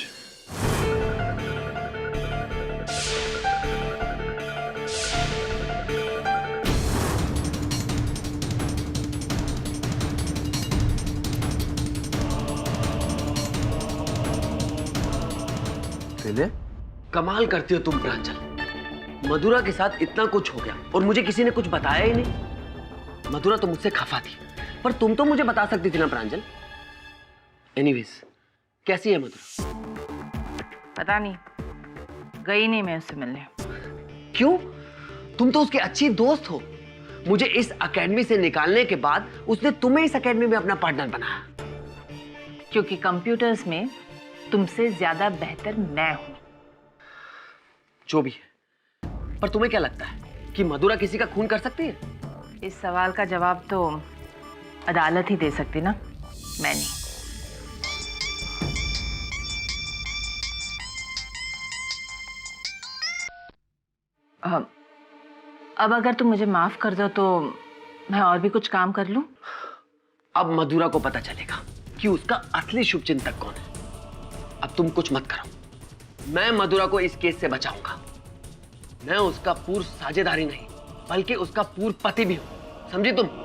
कमाल करती हो तुम प्रांजल। मधुरा के साथ इतना कुछ हो गया और मुझे किसी ने कुछ बताया ही नहीं। मधुरा तो मुझसे खफा थी, पर तुम तो मुझे बता सकती थी ना प्रांजल। एनीवेज, कैसी है मधुरा? पता नहीं, गई नहीं मैं उससे मिलने। क्यों? तुम तो उसकी अच्छी दोस्त हो। मुझे इस एकेडमी से निकालने के बाद उसने तुम्हें इस एकेडमी में अपना पार्टनर बनाया। क्योंकि कंप्यूटर्स में तुमसे ज्यादा बेहतर मैं हूं। जो भी है, पर तुम्हें क्या लगता है कि मधुरा किसी का खून कर सकती है? इस सवाल का जवाब तो अदालत ही दे सकती ना, मैं नहीं। अब अगर तुम मुझे माफ कर दो तो मैं और भी कुछ काम कर लूं? अब मधुरा को पता चलेगा कि उसका असली शुभचिंतक कौन है। अब तुम कुछ मत करो, मैं मधुरा को इस केस से बचाऊंगा। मैं उसका पूर्व साझेदारी नहीं बल्कि उसका पूर्व पति भी हूं, समझी तुम?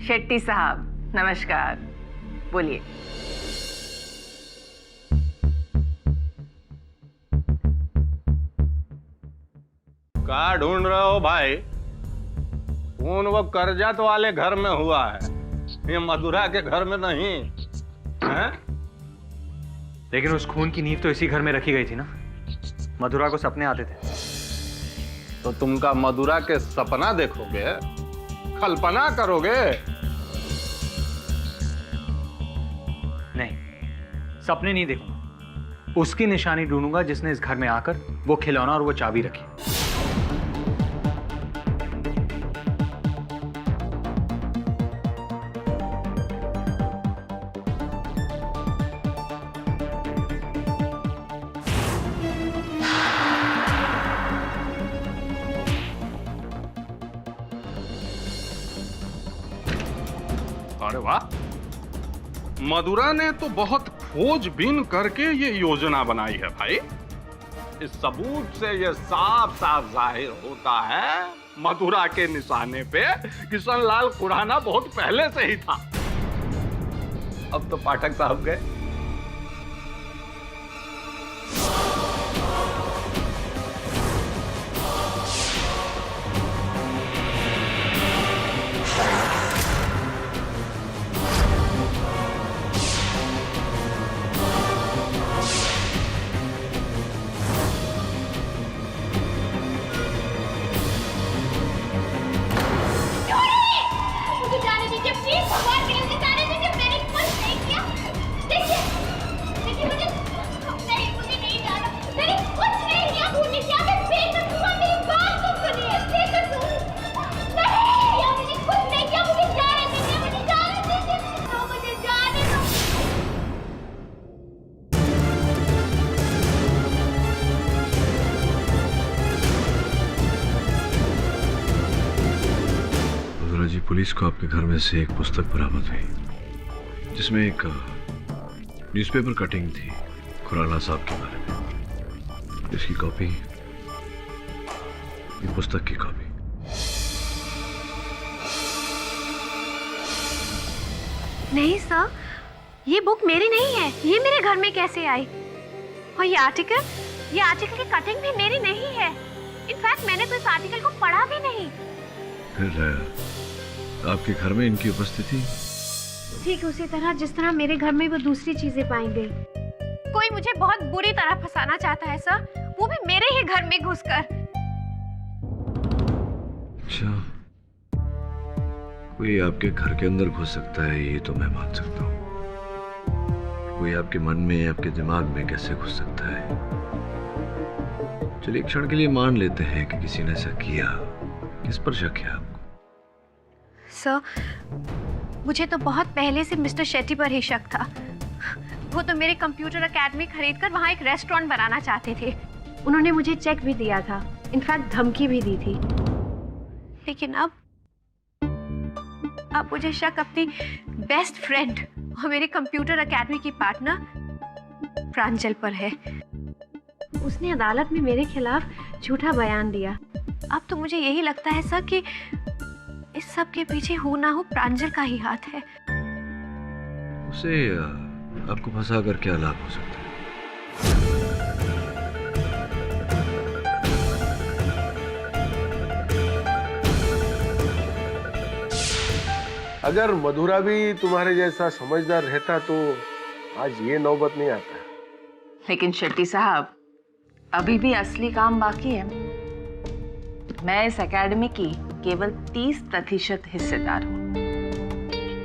शेट्टी साहब नमस्कार, बोलिए। क्या ढूंढ रहे हो भाई? खून वो कर्जत वाले घर में हुआ है, ये मधुरा के घर में नहीं है? लेकिन उस खून की नींव तो इसी घर में रखी गई थी ना। मधुरा को सपने आते थे। तो तुम का मधुरा के सपना देखोगे, कल्पना करोगे? नहीं, सपने नहीं देखूंगा। उसकी निशानी ढूंढूंगा जिसने इस घर में आकर वो खिलौना और वो चाबी रखी। अरे वाह, मधुरा ने तो बहुत खोजबीन करके ये योजना बनाई है भाई। इस सबूत से ये साफ साफ जाहिर होता है मधुरा के निशाने पे किशनलाल खुराना बहुत पहले से ही था। अब तो पाठक साहब गए। पुलिस को आपके घर में से एक पुस्तक बरामद हुई जिसमें एक न्यूज़पेपर कटिंग थी खुराना साहब के बारे में। इसकी कॉपी, ये पुस्तक की कॉपी। नहीं सर, ये बुक मेरी नहीं है। ये मेरे घर में कैसे आई? और ये आर्टिकल की कटिंग भी मेरी नहीं है। इनफैक्ट मैंने तो इस आर्टिकल को पढ़ा भी नहीं। फिर आपके घर में इनकी उपस्थिति ठीक उसी तरह जिस तरह मेरे घर में वो दूसरी चीजें पाई गई। कोई मुझे बहुत बुरी तरह फंसाना चाहता है सर, वो भी मेरे ही घर में घुसकर। अच्छा, कोई आपके घर के अंदर घुस सकता है ये तो मैं मान सकता हूँ। कोई आपके मन में, आपके दिमाग में कैसे घुस सकता है? चलिए एक क्षण के लिए मान लेते हैं कि किसी ने ऐसा किया। किस पर शक है आपको? सर, मुझे तो बहुत पहले से मिस्टर शेट्टी पर ही शक था। वो तो मेरे कंप्यूटर एकेडमी खरीदकर वहाँ एक रेस्टोरेंट बनाना चाहते थे। उन्होंने मुझे चेक भी दिया था, इनफैक्ट धमकी भी दी थी। लेकिन अब मुझे शक अपनी बेस्ट फ्रेंड और मेरे कंप्यूटर एकेडमी की पार्टनर प्रांजल पर है। उसने अदालत में मेरे खिलाफ झूठा बयान दिया। अब तो मुझे यही लगता है सर कि इस सब के पीछे हो ना हो प्रांजल का ही हाथ है। उसे आपको फंसा कर क्या लाभ हो सकता है? अगर मधुरा भी तुम्हारे जैसा समझदार रहता तो आज ये नौबत नहीं आता। लेकिन शेट्टी साहब, अभी भी असली काम बाकी है। मैं इस एकेडमी की केवल 30% हिस्सेदार हूँ।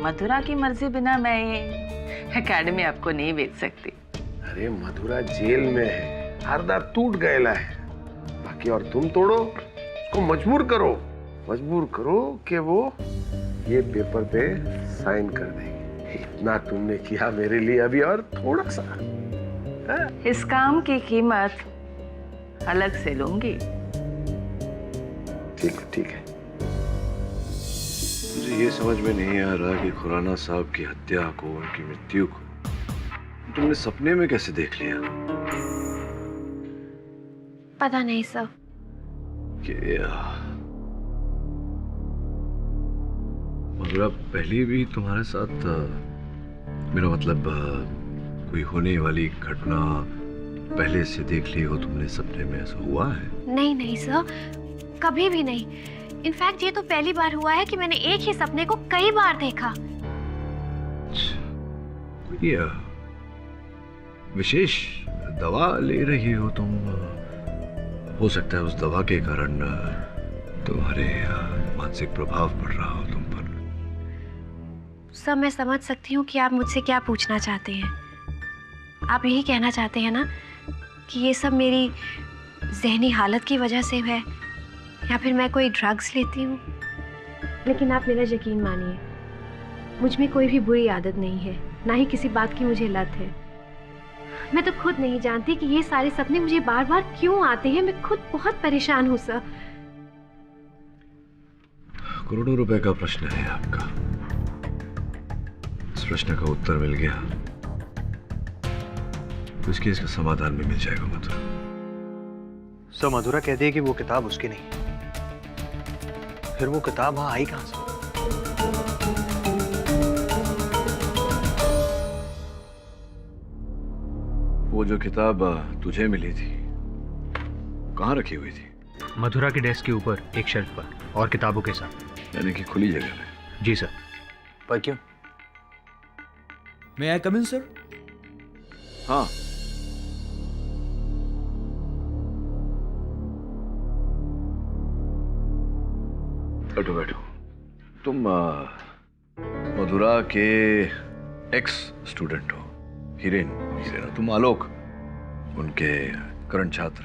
मधुरा की मर्जी बिना मैं ये एकेडमी आपको नहीं बेच सकती। अरे मधुरा जेल में है, आधा टूट गया है, बाकी और तुम तोड़ो, उसको मजबूर करो कि वो ये पेपर पे साइन कर देगी। इतना तुमने किया मेरे लिए, अभी और थोड़ा सा। इस काम की कीमत अलग से लूंगी। ठीक है। मुझे ये समझ में नहीं आ रहा कि खुराना साहब की हत्या को, उनकी मृत्यु को तुमने सपने में कैसे देख लिया? पता नहीं सर। मधुरा पहले भी तुम्हारे साथ, मेरा मतलब कोई होने वाली घटना पहले से देख ली हो तुमने सपने में, ऐसा हुआ है? नहीं सर, कभी भी नहीं। इनफैक्ट ये तो पहली बार हुआ है कि मैंने एक ही सपने को कई बार देखा। कोई विशेष दवा ले रही हो तुम? हो सकता है उस दवा के कारण तुम्हारे मानसिक प्रभाव पड़ रहा हो तुम पर। सर मैं समझ सकती हूँ कि आप मुझसे क्या पूछना चाहते हैं। आप यही कहना चाहते हैं ना कि ये सब मेरी जहनी हालत की वजह से है, या फिर मैं कोई ड्रग्स लेती हूँ। लेकिन आप मेरा यकीन मानिए, मुझ में कोई भी बुरी आदत नहीं है, ना ही किसी बात की मुझे लत है। मैं तो खुद नहीं जानती कि ये सारे सपने मुझे बार बार क्यों आते हैं। मैं खुद बहुत परेशान हूँ सर। करोड़ों रुपए का प्रश्न है आपका। इस प्रश्न का उत्तर मिल गया तो इसके इसका समाधान भी मिल जाएगा मधुरा। सर मधुरा कहती है कि वो किताब उसकी नहीं, फिर वो किताब वहां आई कहां से? वो जो किताब तुझे मिली थी, कहाँ रखी हुई थी? मधुरा के डेस्क के ऊपर एक शेल्फ पर, और किताबों के साथ। यानी कि खुली जगह में? जी सर। पर क्यों? मैं आई कम इन सर? हाँ। बैठो। तुम मधुरा के एक्स स्टूडेंट हो, हिरेन। तुम आलोक, उनके करंट छात्र।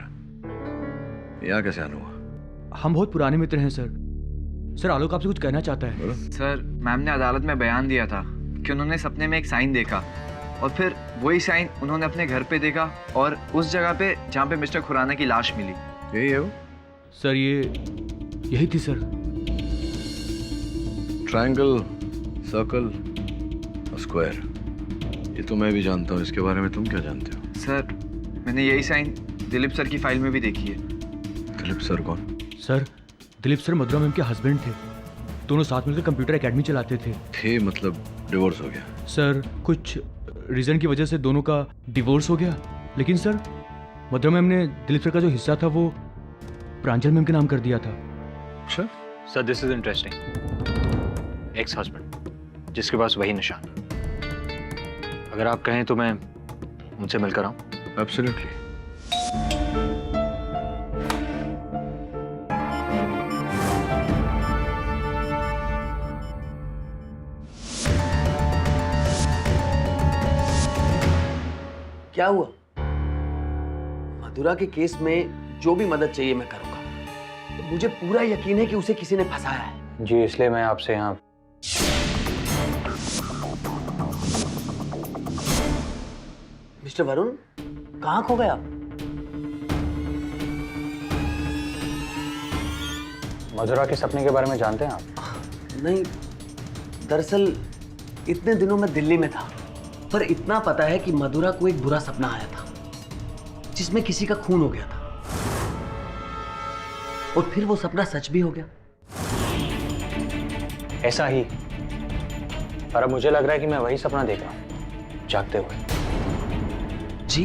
यहाँ कैसे आना हुआ? हम बहुत पुराने मित्र हैं सर। सर आलोक आपसे कुछ कहना चाहता है। सर मैम ने अदालत में बयान दिया था कि उन्होंने सपने में एक साइन देखा, और फिर वही साइन उन्होंने अपने घर पे देखा, और उस जगह पे जहाँ पे मिस्टर खुराना की लाश मिली। यही है वो? सर यही थी सर। ट्रायंगल, सर्कल और स्क्वायर, ये तो मैं भी जानता हूँ। इसके बारे में तुम क्या जानते हो? सर मैंने यही साइन दिलीप सर की फाइल में भी देखी है। दिलीप सर कौन? सर दिलीप सर मधुरा मैम के हस्बैंड थे। दोनों साथ मिलकर कंप्यूटर एकेडमी चलाते थे। मतलब डिवोर्स हो गया? सर कुछ रीजन की वजह से दोनों का डिवोर्स हो गया, लेकिन सर मधुरा मैम ने दिलीप सर का जो हिस्सा था वो प्रांजल मैम के नाम कर दिया था। अच्छा sir this is interesting. Ex husband जिसके पास वही निशान। अगर आप कहें तो मैं उनसे मिलकर आऊं? एब्सोल्युटली। क्या हुआ? मधुरा के केस में जो भी मदद चाहिए मैं करूंगा। तो मुझे पूरा यकीन है कि उसे किसी ने फंसाया है। जी इसलिए मैं आपसे यहाँ। मिस्टर वरुण, कहाँ खो गया? मधुरा के सपने के बारे में जानते हैं आप? नहीं, दरअसल इतने दिनों में दिल्ली में था, पर इतना पता है कि मधुरा को एक बुरा सपना आया था जिसमें किसी का खून हो गया था, और फिर वो सपना सच भी हो गया। ऐसा ही, पर अब मुझे लग रहा है कि मैं वही सपना देख रहा हूं जागते हुए। जी?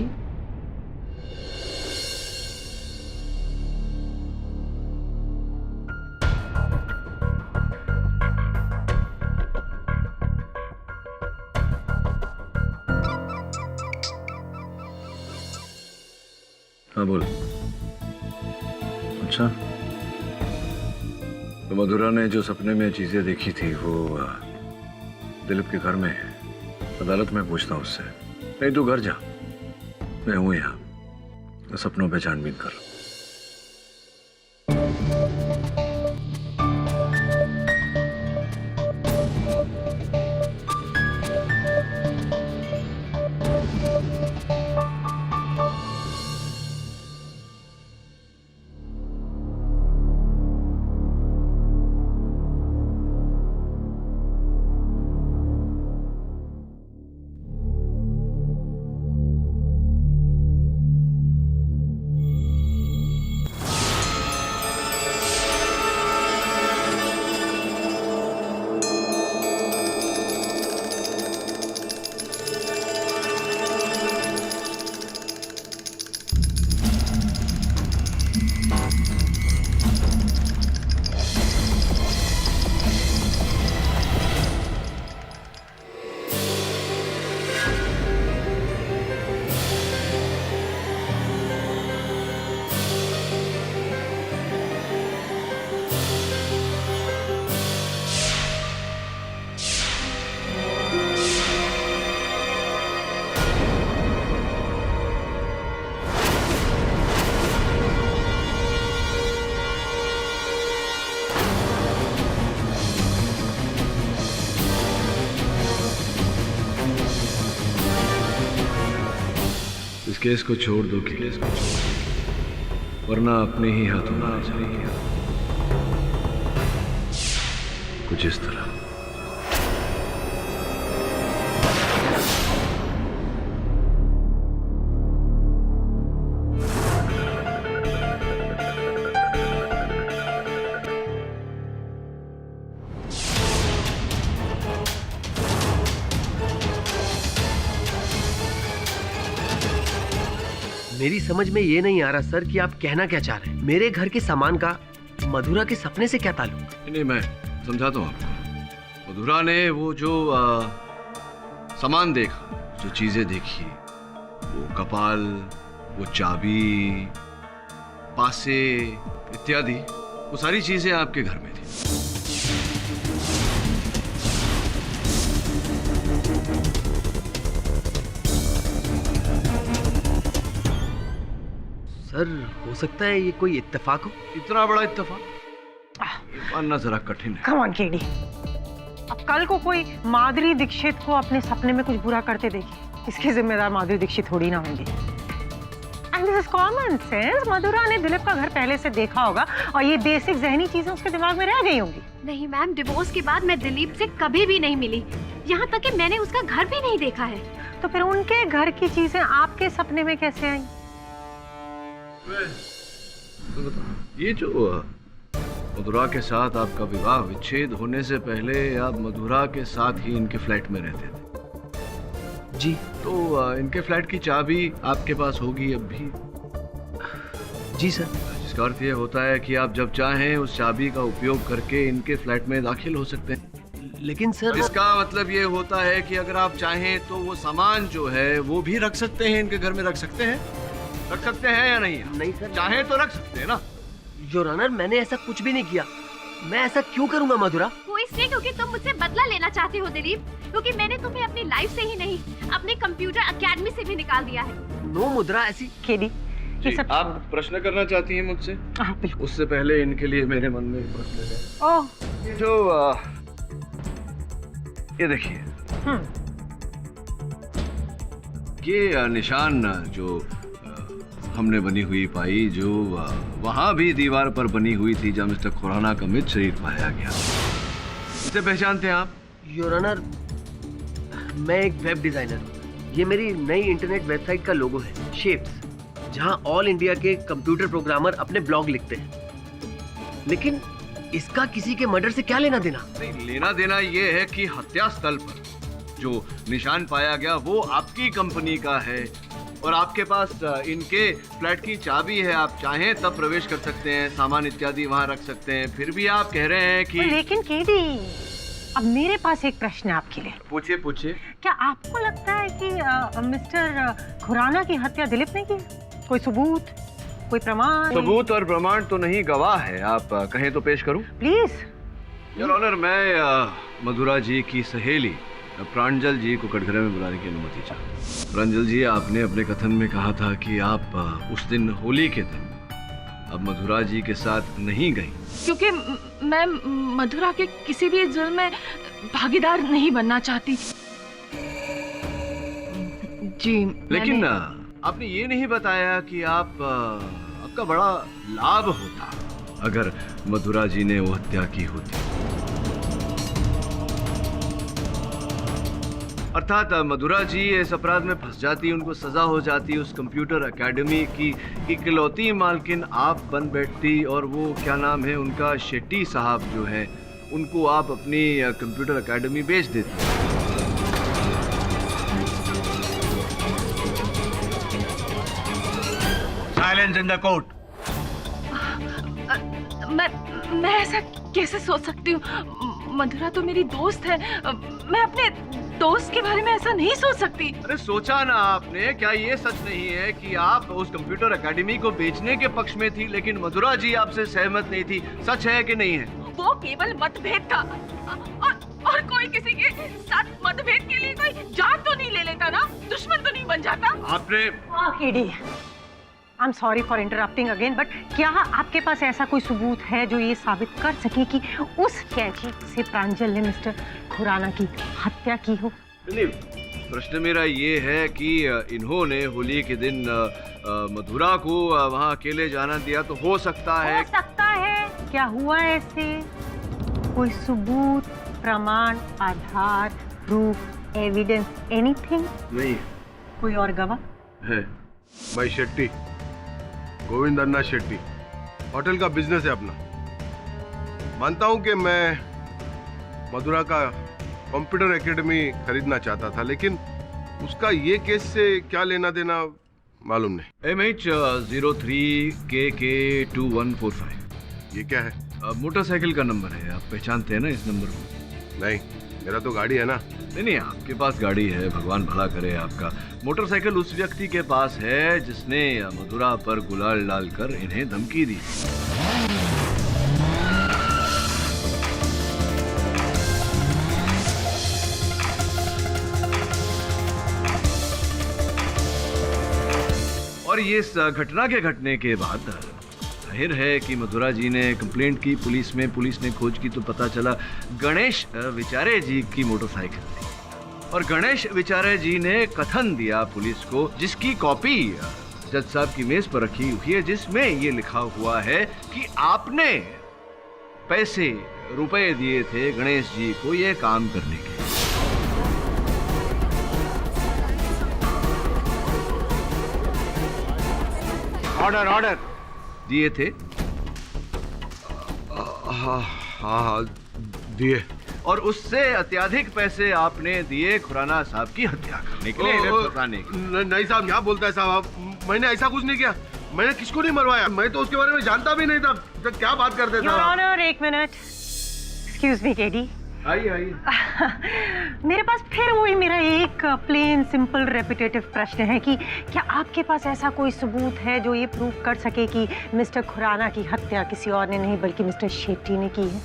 हाँ बोल। अच्छा, तो मधुरा ने जो सपने में चीजें देखी थी वो दिलीप के घर में है, अदालत में पूछता हूँ उससे। नहीं तू घर जा, मैं हूँ यहाँ, सपनों पे छानबीन कर। इस केस को छोड़ दो, केस को छोड़ दो, वरना अपने ही हाथों में आ जाएगी। कुछ इस तरह। मेरी समझ में ये नहीं आ रहा सर कि आप कहना क्या चाह रहे हैं। मेरे घर के सामान का मधुरा के सपने से क्या ताल्लुक? नहीं, मैं समझाता हूँ आपको। मधुरा ने वो जो सामान देखा, जो चीजें देखी, वो कपाल, वो चाबी, पासे इत्यादि, वो सारी चीजें आपके घर में थी। सर हो सकता है ये कोई इत्तेफाक हो। इतना बड़ा इत्तेफाक मानना जरा कठिन है। कम ऑन केडी, अब कल को कोई माधुरी दीक्षित को अपने सपने में कुछ बुरा करते देखी, इसके जिम्मेदार माधुरी दीक्षित थोड़ी ना होंगी। And this is common sense. Madhura ने दिलीप का घर पहले से देखा होगा और ये बेसिक जहनी चीजें उसके दिमाग में रह गई होंगी। नहीं मैम, डिवोर्स के बाद मैं दिलीप से कभी भी नहीं मिली, यहाँ तक कि मैंने उसका घर भी नहीं देखा है। तो फिर उनके घर की चीजें आपके सपने में कैसे आई? ये जो मधुरा के साथ आपका विवाह विच्छेद होने से पहले आप मधुरा के साथ ही इनके फ्लैट में रहते थे जी? तो इनके फ्लैट की चाबी आपके पास होगी अब भी? जी सर। जिसका अर्थ ये होता है कि आप जब चाहें उस चाबी का उपयोग करके इनके फ्लैट में दाखिल हो सकते हैं। लेकिन सर इसका मतलब ये होता है कि अगर आप चाहें तो वो सामान जो है वो भी रख सकते हैं, इनके घर में रख सकते हैं। रख सकते हैं या नहीं? नहीं सर। चाहे तो रख सकते हैं ना। योर ऑनर, मैंने ऐसा कुछ भी नहीं किया। मैं ऐसा क्यों करूंगा मधुरा? वो इसलिए क्योंकि तुम मुझसे बदला लेना चाहते हो दिलीप, क्योंकि मैंने तुम्हें अपनी लाइफ से ही नहीं, अपने कंप्यूटर एकेडमी से भी निकाल दिया है। नो मुद्रा, ऐसी केडी ये सब आप प्रश्न करना चाहती हैं मुझसे? हाँ बिल्कुल। उससे पहले इनके लिए मेरे मन में एक प्रश्न है। ओह, ये जो ये देखिए, ये निशान जो हमने बनी हुई पाई, जो वहां भी दीवार पर बनी हुई थी जब मिस्टर खुराना का मृत शरीर पाया गया, इसे पहचानते हैं आप? योर ऑनर, मैं एक वेब डिजाइनर हूँ। ये मेरी नई इंटरनेट वेबसाइट का लोगो है, शेप्स, जहाँ ऑल इंडिया के कंप्यूटर प्रोग्रामर अपने ब्लॉग लिखते हैं। लेकिन इसका किसी के मर्डर से क्या लेना देना? नहीं, लेना देना ये है कि हत्या स्थल पर जो निशान पाया गया वो आपकी कंपनी का है और आपके पास इनके फ्लैट की चाबी है। आप चाहें तब प्रवेश कर सकते हैं, सामान इत्यादि वहां रख सकते हैं। फिर भी आप कह रहे हैं कि लेकिन केडी, अब मेरे पास एक प्रश्न है आपके लिए। पूछिए पूछिए। क्या आपको लगता है कि मिस्टर खुराना की हत्या दिलीप ने की? कोई सबूत, कोई प्रमाण? सबूत और प्रमाण तो नहीं, गवाह है। आप कहें तो पेश करूं? प्लीज। योर ऑनर, मैं मधुरा जी की सहेली प्रांजल जी को कटघरे में बुलाने की अनुमति चाहूँ। प्रांजल जी, आपने अपने कथन में कहा था कि आप उस दिन होली के दिन अब मधुरा जी के साथ नहीं गई, क्योंकि मैं मधुरा के किसी भी जुल्म में भागीदार नहीं बनना चाहती। जी लेकिन आपने ये नहीं बताया कि आपका बड़ा लाभ होता अगर मधुरा जी ने वो हत्या की होती। अर्थात मधुरा जी इस अपराध में फंस जाती, उनको सजा हो जाती, उस कंप्यूटर एकेडमी की इकलौती मालकिन आप बन बैठती, और वो क्या नाम है उनका, शेट्टी साहब जो है, उनको आप अपनी कंप्यूटर एकेडमी बेच देती। Silence in the court. मैं ऐसा कैसे सोच सकती हूँ? मधुरा तो मेरी दोस्त है, मैं अपने दोस्त के बारे में ऐसा नहीं सोच सकती। अरे सोचा ना आपने, क्या ये सच नहीं है कि आप उस कंप्यूटर एकेडमी को बेचने के पक्ष में थी लेकिन मधुरा जी आपसे सहमत नहीं थी? सच है कि नहीं है? वो केवल मतभेद था, और कोई किसी के साथ मतभेद के लिए कोई जान तो नहीं ले लेता ना, दुश्मन तो नहीं बन जाता। आपने KD, I am sorry for interrupting again, but क्या आपके पास ऐसा कोई सबूत है जो ये साबित कर सके कि उस कैची से प्रांजल ने मिस्टर खुराना की हत्या की हो? नहीं, प्रश्न मेरा ये है कि इन्होंने होली के दिन मधुरा को वहाँ अकेले जाना दिया, तो हो सकता है क्या हुआ ऐसे? कोई सबूत, प्रमाण, आधार, प्रूफ, एविडेंस, एनीथिंग? नहीं। कोई और गवाह है? भाई शेट्टी, गोविंद अन्ना शेट्टी, होटल का बिजनेस है अपना। मानता हूं कि मैं मधुरा का कंप्यूटर एकेडमी खरीदना चाहता था, लेकिन उसका ये केस से क्या लेना देना मालूम नहीं। MH03KK2145, ये क्या है? मोटरसाइकिल का नंबर है, आप पहचानते हैं ना इस नंबर को? नहीं, मेरा तो गाड़ी है ना। नहीं, आपके पास गाड़ी है, भगवान भला करे आपका। मोटरसाइकिल उस व्यक्ति के पास है जिसने मधुरा पर गुलाल डालकर इन्हें धमकी दी। और ये इस घटना के घटने के बाद जाहिर है कि मधुरा जी ने कंप्लेंट की पुलिस में, पुलिस ने खोज की तो पता चला गणेश विचारे जी की मोटरसाइकिल थी, और गणेश विचारे जी ने कथन दिया पुलिस को, जिसकी कॉपी जज साहब की मेज पर रखी हुई है, जिसमें ये लिखा हुआ है कि आपने रुपए दिए थे गणेश जी को ये काम करने के। ऑर्डर दिए थे? हाँ दिए। और उससे अत्यधिक पैसे आपने दिए खुराना साहब की हत्या करने के लिए, फंसाने के लिए। नहीं साहब, क्या बोलता है साहब आप? मैंने ऐसा कुछ नहीं किया, मैंने किसको नहीं मरवाया, मैं तो उसके बारे में जानता भी नहीं था। तो क्या बात करते Your Honor, एक मिनट। Excuse me, KD. आइए। मेरे पास फिर वही मेरा एक प्लेन सिंपल रेपिटेटिव प्रश्न है कि क्या आपके पास ऐसा कोई सबूत है जो ये प्रूव कर सके कि मिस्टर खुराना की हत्या किसी और ने नहीं बल्कि मिस्टर शेट्टी ने की है?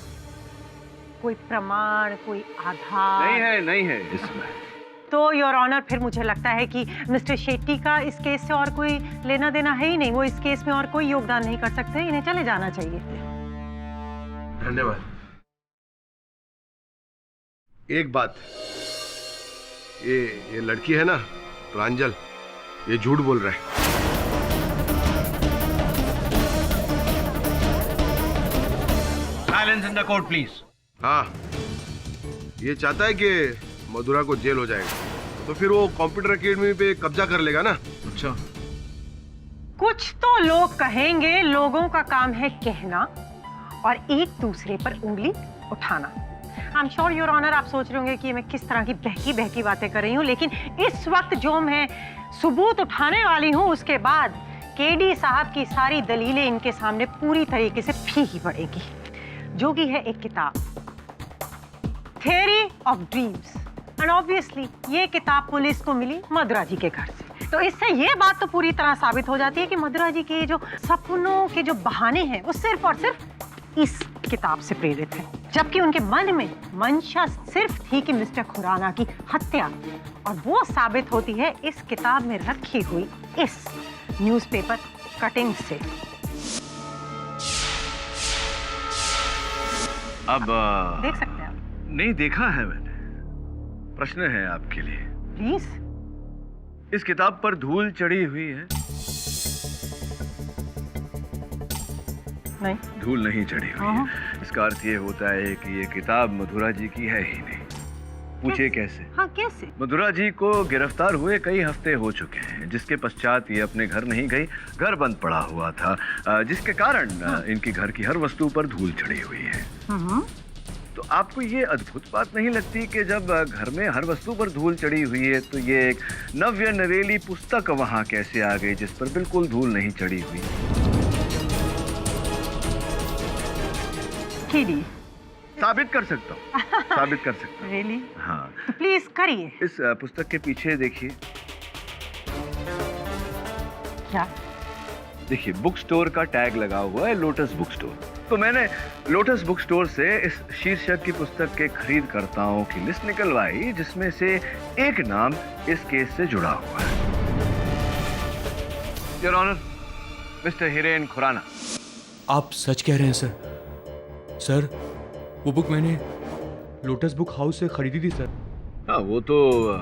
कोई प्रमाण, कोई आधार? नहीं है इसमें। तो योर ऑनर, फिर मुझे लगता है कि मिस्टर शेट्टी का इस केस से और कोई लेना देना है ही नहीं, वो इस केस में और कोई योगदान नहीं कर सकते, इन्हें चले जाना चाहिए। धन्यवाद। एक बात, ये लड़की है ना प्रांजल, ये झूठ बोल रहा है। Silence in the court please. हाँ, ये चाहता है कि मधुरा को जेल हो जाएगा, तो फिर वो कंप्यूटर एकेडमी पे कब्जा कर लेगा ना। अच्छा, कुछ तो लोग कहेंगे, लोगों का काम है कहना और एक दूसरे पर उंगली उठाना। I am sure your honour, आप सोच रहे होंगे कि मैं किस तरह की बहकी बातें कर रही हूँ, लेकिन इस वक्त जो मैं सबूत उठाने वाली हूँ उसके बाद केडी साहब की सारी दलीलें इनके सामने पूरी तरीके से फीकी पड़ेगी, जो कि है एक किताब, theory of dreams. And obviously ये किताब पुलिस को मिली मधुरा जी के घर से, तो इससे ये बात तो पूरी तरह साबित हो जाती है कि मधुरा जी के जो सपनों के जो बहाने हैं वो सिर्फ और सिर्फ इस किताब से प्रेरित है, जबकि उनके मन में मंशा सिर्फ थी कि मिस्टर खुराना की हत्या, और वो साबित होती है इस किताब में रखी हुई इस न्यूज़पेपर कटिंग से। अब देख सकते हैं आप। नहीं देखा है मैंने। प्रश्न है आपके लिए। प्लीज। इस किताब पर धूल चढ़ी हुई है? नहीं, धूल नहीं चढ़ी हुई है। इसका अर्थ ये होता है कि ये किताब मधुरा जी की है ही नहीं। पूछे कैसे? हाँ, कैसे? मधुरा जी को गिरफ्तार हुए कई हफ्ते हो चुके हैं, जिसके पश्चात ये अपने घर नहीं गई। घर बंद पड़ा हुआ था, जिसके कारण इनकी घर की हर वस्तु पर धूल चढ़ी हुई है। तो आपको ये अद्भुत बात नहीं लगती कि जब घर में हर वस्तु पर धूल चढ़ी हुई है तो ये एक नव्य नवेली पुस्तक वहां कैसे आ गई जिस पर बिल्कुल धूल नहीं चढ़ी हुई? साबित कर सकता हूँ, साबित कर सकता हूँ। Really? हाँ, तो प्लीज करिए। इस पुस्तक के पीछे देखिए। क्या? देखिए, बुक स्टोर का टैग लगा हुआ है, लोटस बुक स्टोर। तो मैंने लोटस बुक स्टोर से इस शीर्षक की पुस्तक के खरीदकर्ताओं की लिस्ट निकलवाई, जिसमें से एक नाम इस केस से जुड़ा हुआ है। Your honour, mister Hiren Khurana. आप सच कह रहे हैं सर? सर, वो बुक मैंने लोटस बुक हाउस से खरीदी थी सर। हाँ, वो तो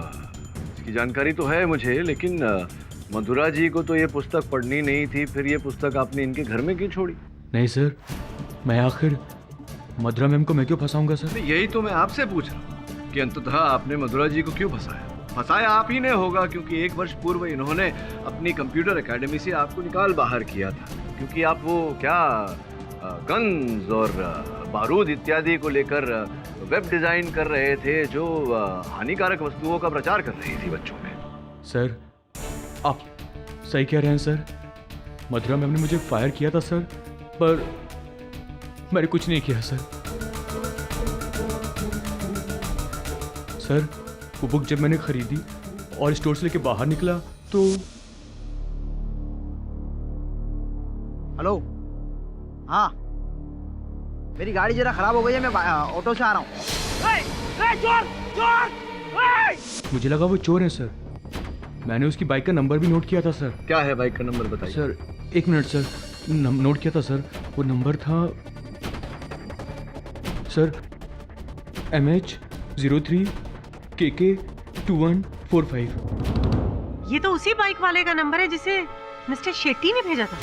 इसकी जानकारी तो है मुझे, लेकिन मधुरा जी को तो ये पुस्तक पढ़नी नहीं थी। फिर ये पुस्तक आपने इनके घर में क्यों छोड़ी? नहीं सर, मैं आखिर मधुरा मैम को मैं क्यों फंसाऊंगा सर? यही तो मैं आपसे पूछ रहा हूँ कि अंततः आपने मधुरा जी को क्यों फंसाया? फंसाया आप ही ने होगा, क्योंकि 1 वर्ष पूर्व इन्होंने अपनी कंप्यूटर एकेडमी से आपको निकाल बाहर किया था, क्योंकि आप वो क्या गन्स और बारूद इत्यादि को लेकर वेब डिजाइन कर रहे थे, जो हानिकारक वस्तुओं का प्रचार कर रही थी बच्चों में। सर, आप सही कह रहे हैं सर। मधुरा मैम ने मुझे फायर किया था सर, पर मैंने कुछ नहीं किया सर। सर, वो बुक जब मैंने खरीदी और स्टोर से लेके बाहर निकला तो... हेलो, हाँ, मेरी गाड़ी जरा खराब हो गई है, मैं ऑटो से आ रहा हूँ। मुझे लगा वो चोर है सर। मैंने उसकी बाइक का नंबर भी नोट किया था सर। क्या है बाइक का नंबर बताइए? सर, 1 मिनट सर, नोट किया था सर। वो नंबर था सर MH03 KK 2145। ये तो उसी बाइक वाले का नंबर है जिसे मिस्टर शेट्टी ने भेजा था।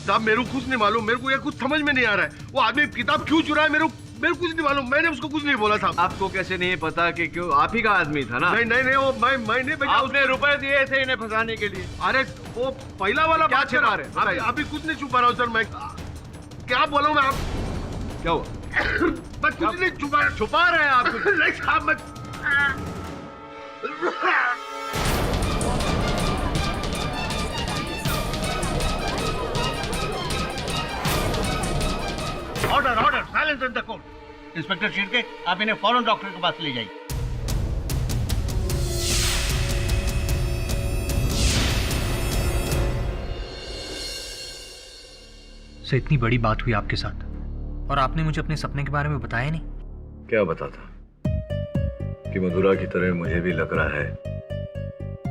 साहब, मेरे को कुछ नहीं मालूम, मेरे को ये कुछ समझ में नहीं आ रहा है। वो आदमी किताब क्यों चुराया, मेरे को कुछ नहीं मालूम। मैंने उसको कुछ नहीं बोला था। आपको कैसे नहीं पता कि क्यों? आप ही का आदमी था ना? नहीं नहीं नहीं, वो मैं नहीं भेजा। आपने रुपए दिए थे इन्हें फंसाने के लिए। अरे वो पहला वाला बात छुपा रहे। अभी कुछ नहीं छुपा रहा हूँ सर। मैं क्या बोला हूँ मैं? आप क्या हुआ? मैं कुछ नहीं छुपा रहे हैं आप। नहीं साहब, मैं order order, silence in the court. Inspector Shirke, आप इन्हें फौरन डॉक्टर के पास ले जाइए। से इतनी बड़ी बात हुई आपके साथ और आपने मुझे अपने सपने के बारे में बताया नहीं। क्या बताता कि मधुरा की तरह मुझे भी लग रहा है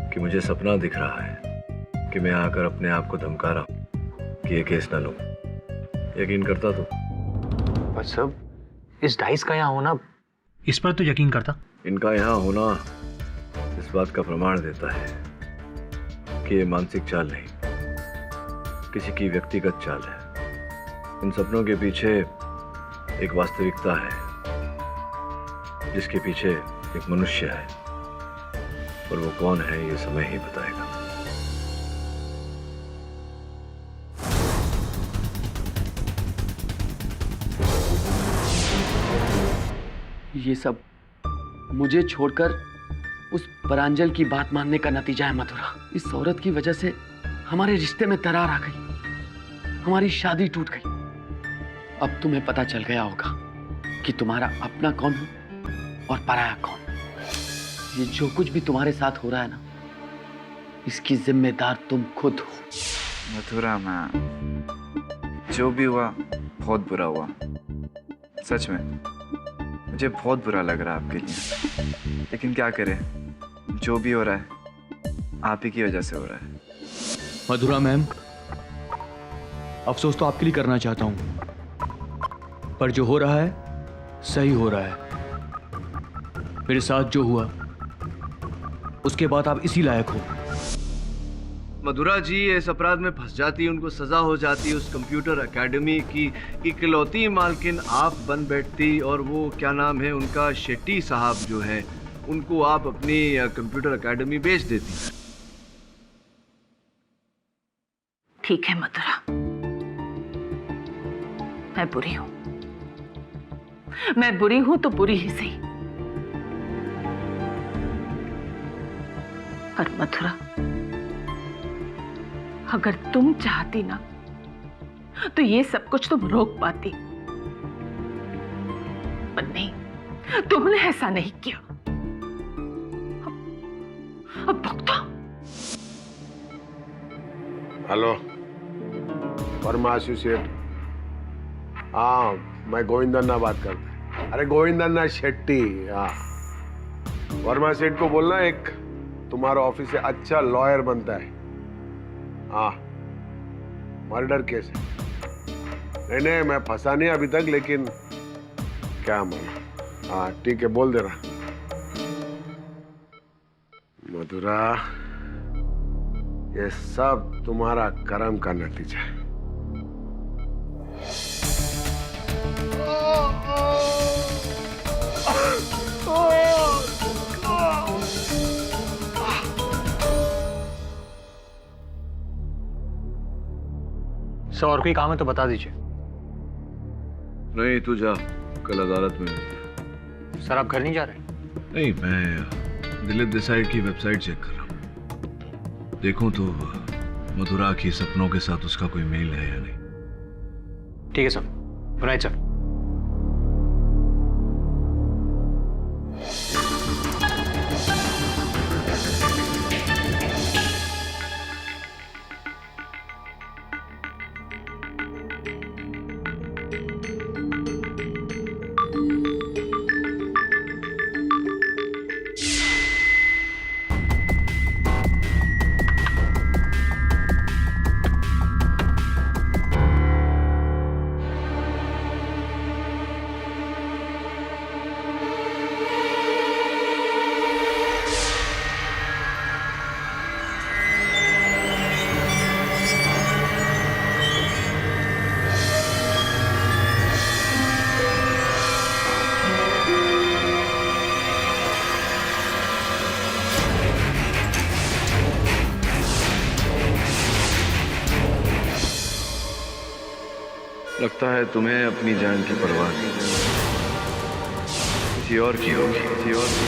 कि मुझे सपना दिख रहा है कि मैं आकर अपने आप को धमका रहा हूं कि ये केस न लो। यकीन करता तो। पर सब इस डाइस का यहाँ होना, इस पर तो यकीन करता। इनका यहाँ होना इस बात का प्रमाण देता है कि ये मानसिक चाल नहीं, किसी की व्यक्तिगत चाल है। इन सपनों के पीछे एक वास्तविकता है, जिसके पीछे एक मनुष्य है, और वो कौन है ये समय ही बताएगा। ये सब मुझे छोड़कर उस परांजल की बात मानने का नतीजा है मधुरा। इस औरत की वजह से हमारे रिश्ते में दरार आ गई, हमारी शादी टूट गई। अब तुम्हें पता चल गया होगा कि तुम्हारा अपना कौन हो और पराया कौन। ये जो कुछ भी तुम्हारे साथ हो रहा है ना, इसकी जिम्मेदार तुम खुद हो। मथुरा मैम, जो भी हुआ बहुत बुरा हुआ, सच में मुझे बहुत बुरा लग रहा है आपके लिए, लेकिन क्या करें, जो भी हो रहा है आप ही की वजह से हो रहा है। मधुरा मैम, अफसोस तो आपके लिए करना चाहता हूं, पर जो हो रहा है सही हो रहा है। मेरे साथ जो हुआ उसके बाद आप इसी लायक हो। मधुरा जी इस अपराध में फंस जाती, उनको सजा हो जाती, उस कंप्यूटर एकेडमी की इकलौती मालकिन आप बन बैठती, और वो क्या नाम है उनका, शेट्टी साहब जो है, उनको आप अपनी कंप्यूटर एकेडमी बेच देती। ठीक है मधुरा, मैं बुरी हूं, मैं बुरी हूं तो बुरी ही सही। पर मथुरा, अगर तुम चाहती ना तो ये सब कुछ तुम रोक पाती, पर नहीं, तुमने ऐसा नहीं किया। अब भुगतो। Hello, Verma associate. हाँ, मैं गोविंदन्ना बात करता हूँ। अरे गोविंदन्ना शेट्टी। हाँ, वर्मा सेठ को बोलना एक तुम्हारा ऑफिस से अच्छा लॉयर बनता है। हाँ, मर्डर केस है। नहीं, मैं फंसा नहीं अभी तक, लेकिन क्या मालूम। हाँ ठीक है, बोल दे रहा। मधुरा, ये सब तुम्हारा कर्म का नतीजा है। सर और कोई काम है तो बता दीजिए। नहीं, तू जा, कल अदालत में मिलते हैं। सर आप घर नहीं जा रहे? नहीं, मैं दिलीप देसाई की वेबसाइट चेक कर रहा हूँ, देखूं तो मधुरा की सपनों के साथ उसका कोई मेल है या नहीं। ठीक है सर, गुड नाइट सर। लगता है तुम्हें अपनी जान की परवाह नहीं, किसी और की होगी, किसी और की।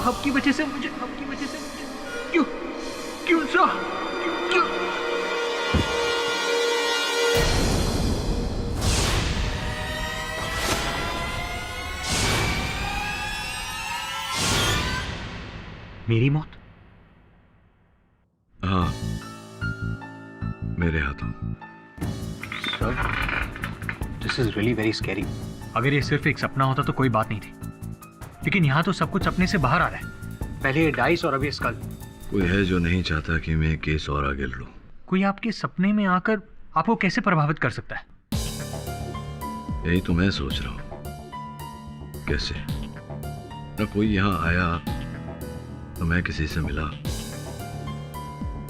आपकी वजह से मुझे क्यों क्यों सर क्यों? मेरी मौत? हाँ, मेरे हाथों। Sir, this is really very scary. अगर ये सिर्फ एक सपना होता तो कोई बात नहीं थी, लेकिन यहाँ तो सब कुछ सपने से बाहर आ रहा है। पहले ये डाइस और अभी स्कल। कोई है जो नहीं चाहता कि मैं केस और आगे लड़ूं। कोई आपके सपने में आकर आपको कैसे प्रभावित कर सकता है? यही तो मैं सोच रहा हूं, कैसे? न कोई यहाँ आया, न मैं किसी से मिला।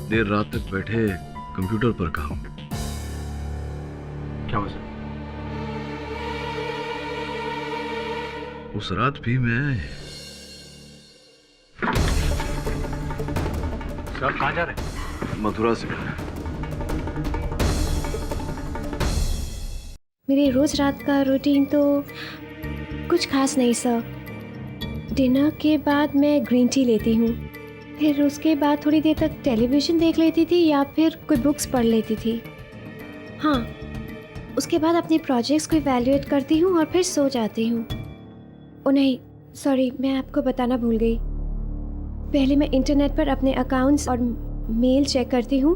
देर रात तक बैठे कंप्यूटर पर काम। क्या हुआ सर? उस रात भी मैं। सर कहाँ जा रहे हैं? मथुरा से। मेरी रोज रात का रूटीन तो कुछ खास नहीं सर। डिनर के बाद मैं ग्रीन टी लेती हूँ, फिर उसके बाद थोड़ी देर तक टेलीविज़न देख लेती थी या फिर कोई बुक्स पढ़ लेती थी। हाँ, उसके बाद अपने प्रोजेक्ट्स को इवैल्यूएट करती हूँ और फिर सो जाती हूँ। ओ नहीं, सॉरी, मैं आपको बताना भूल गई। पहले मैं इंटरनेट पर अपने अकाउंट्स और मेल चेक करती हूँ,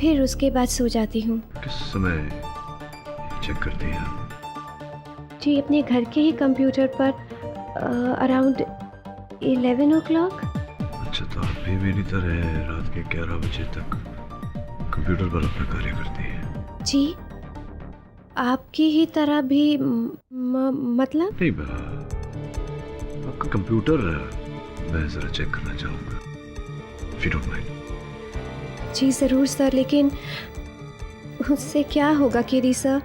फिर उसके बाद सो जाती हूँ। किस समय चेक करती है? जी, अपने घर के ही कंप्यूटर पर अराउंड 11 o'clock। अच्छा, तो आप भी मेरी तरह रात के 11 बजे तक कंप्यूटर पर अपना कार्य करती है? जी, आपकी ही तरह भी मतलब? नहीं, आपका कंप्यूटर मैं जरा चेक करना चाहूँगा, if you don't mind। जी ज़रूर सर, लेकिन उससे क्या होगा केरी सर?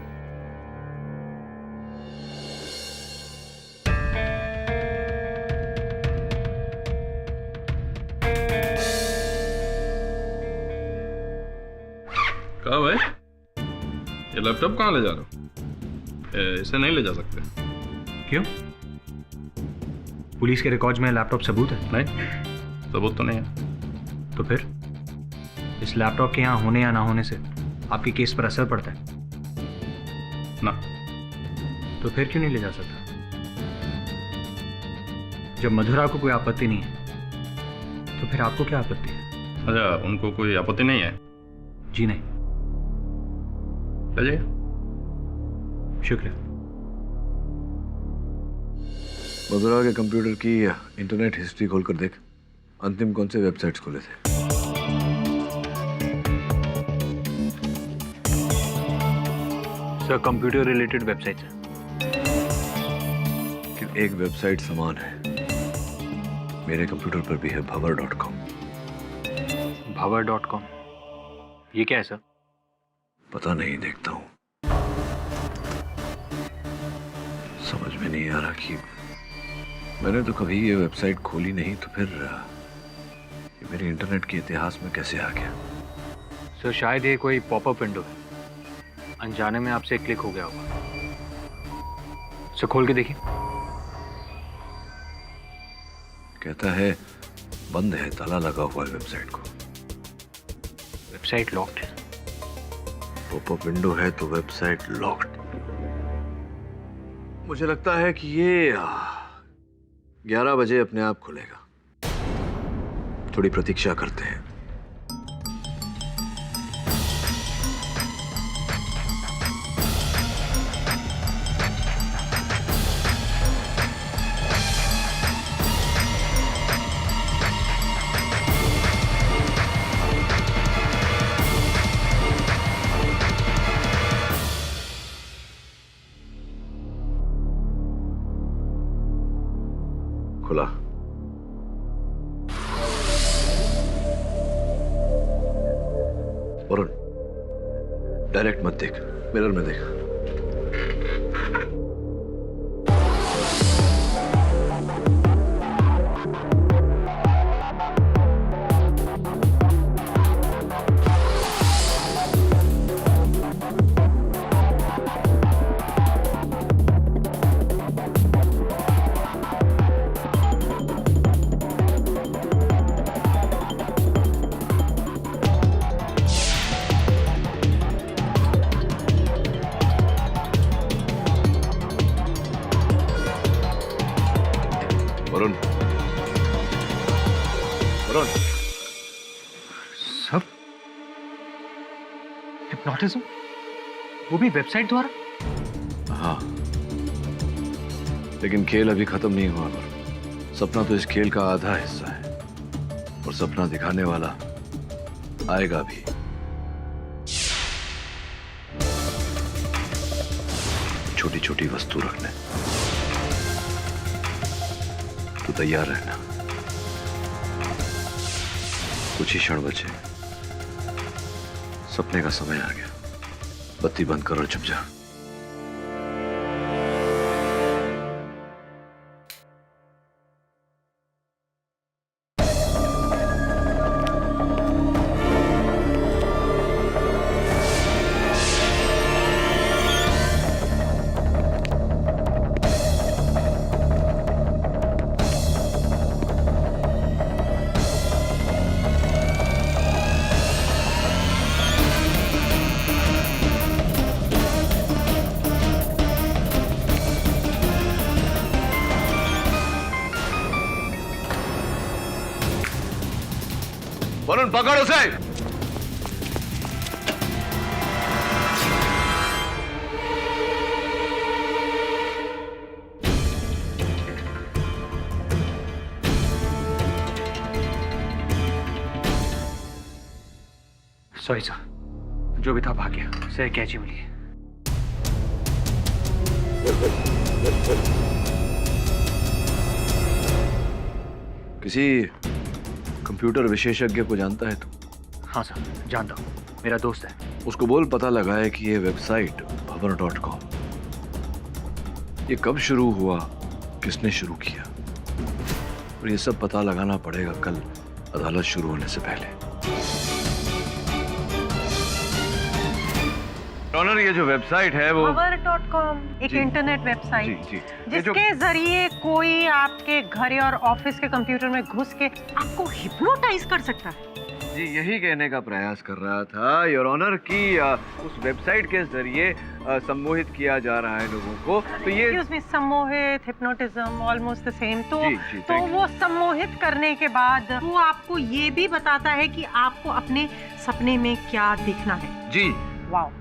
कहा भाई, ये लैपटॉप कहाँ ले जा रहे हो? इसे नहीं ले जा सकते। क्यों? पुलिस के रिकॉर्ड्स में लैपटॉप सबूत है? नहीं, सबूत तो नहीं है। तो फिर इस लैपटॉप के यहाँ होने या ना होने से आपके केस पर असर पड़ता है ना? तो फिर क्यों नहीं ले जा सकता? जब मधुरा को कोई आपत्ति नहीं है तो फिर आपको क्या आपत्ति है? अच्छा, उनको कोई आपत्ति नहीं है? जी नहीं। ले जाइए। शुक्रिया। मधुरा के कंप्यूटर की इंटरनेट हिस्ट्री खोलकर देख, अंतिम कौन से वेबसाइट्स खोले थे? सर, कंप्यूटर रिलेटेड वेबसाइट है। लेकिन एक वेबसाइट समान है, मेरे कंप्यूटर पर भी है, भंवर.com। भंवर.com, ये क्या है सर? पता नहीं, देखता हूँ। समझ में नहीं आ रहा कि मैंने तो कभी ये वेबसाइट खोली नहीं, तो फिर ये मेरे इंटरनेट के इतिहास में कैसे आ गया? सर, शायद ये कोई पॉपअप विंडो है, अनजाने में आपसे क्लिक हो गया होगा। सर, खोल के देखिए। कहता है बंद है, ताला लगा हुआ है वेबसाइट को। वेबसाइट लॉक्ड है। पॉपअप विंडो है तो वेबसाइट लॉक्ड। मुझे लगता है कि ये 11 बजे अपने आप खुलेगा। थोड़ी प्रतीक्षा करते हैं। खुला। वरुण, डायरेक्ट मत देख, मिरर में देख। वरुण, वरुण, सब हिप्नोटिज्म, वो भी वेबसाइट द्वारा? हाँ, लेकिन खेल अभी खत्म नहीं हुआ। सपना तो इस खेल का आधा हिस्सा है, और सपना दिखाने वाला आएगा भी। छोटी छोटी वस्तु रखने, तो तैयार रहना। कुछ ही क्षण बचे, सपने का समय आ गया। बत्ती बंद कर और चुप जा। वरुण पकड़ उसे। सॉरी सर, जो भी था भाग गया। सर कैची मिली है। किसी कंप्यूटर विशेषज्ञ को जानता है तू? हाँ सर, जानता हूँ, मेरा दोस्त है। उसको बोल पता लगाए कि ये वेबसाइट भंवर.com ये कब शुरू हुआ, किसने शुरू किया, और ये सब पता लगाना पड़ेगा कल अदालत शुरू होने से पहले। ऑनर, ये जो वेबसाइट है वो Power.com एक इंटरनेट वेबसाइट जी, जिसके जरिए कोई आपके घर और ऑफिस के कंप्यूटर में घुस के आपको हिप्नोटाइज कर सकता है। जी, यही कहने का प्रयास कर रहा था योर ऑनर कि उस वेबसाइट के जरिए सम्मोहित किया जा रहा है लोगों को। तो ये उसमें सम्मोहित, हिप्नोटिज्म ऑलमोस्ट द सेम। तो जी, तो वो सम्मोहित करने के बाद वो आपको ये भी बताता है कि आपको अपने सपने में क्या देखना है। जी, वाओ।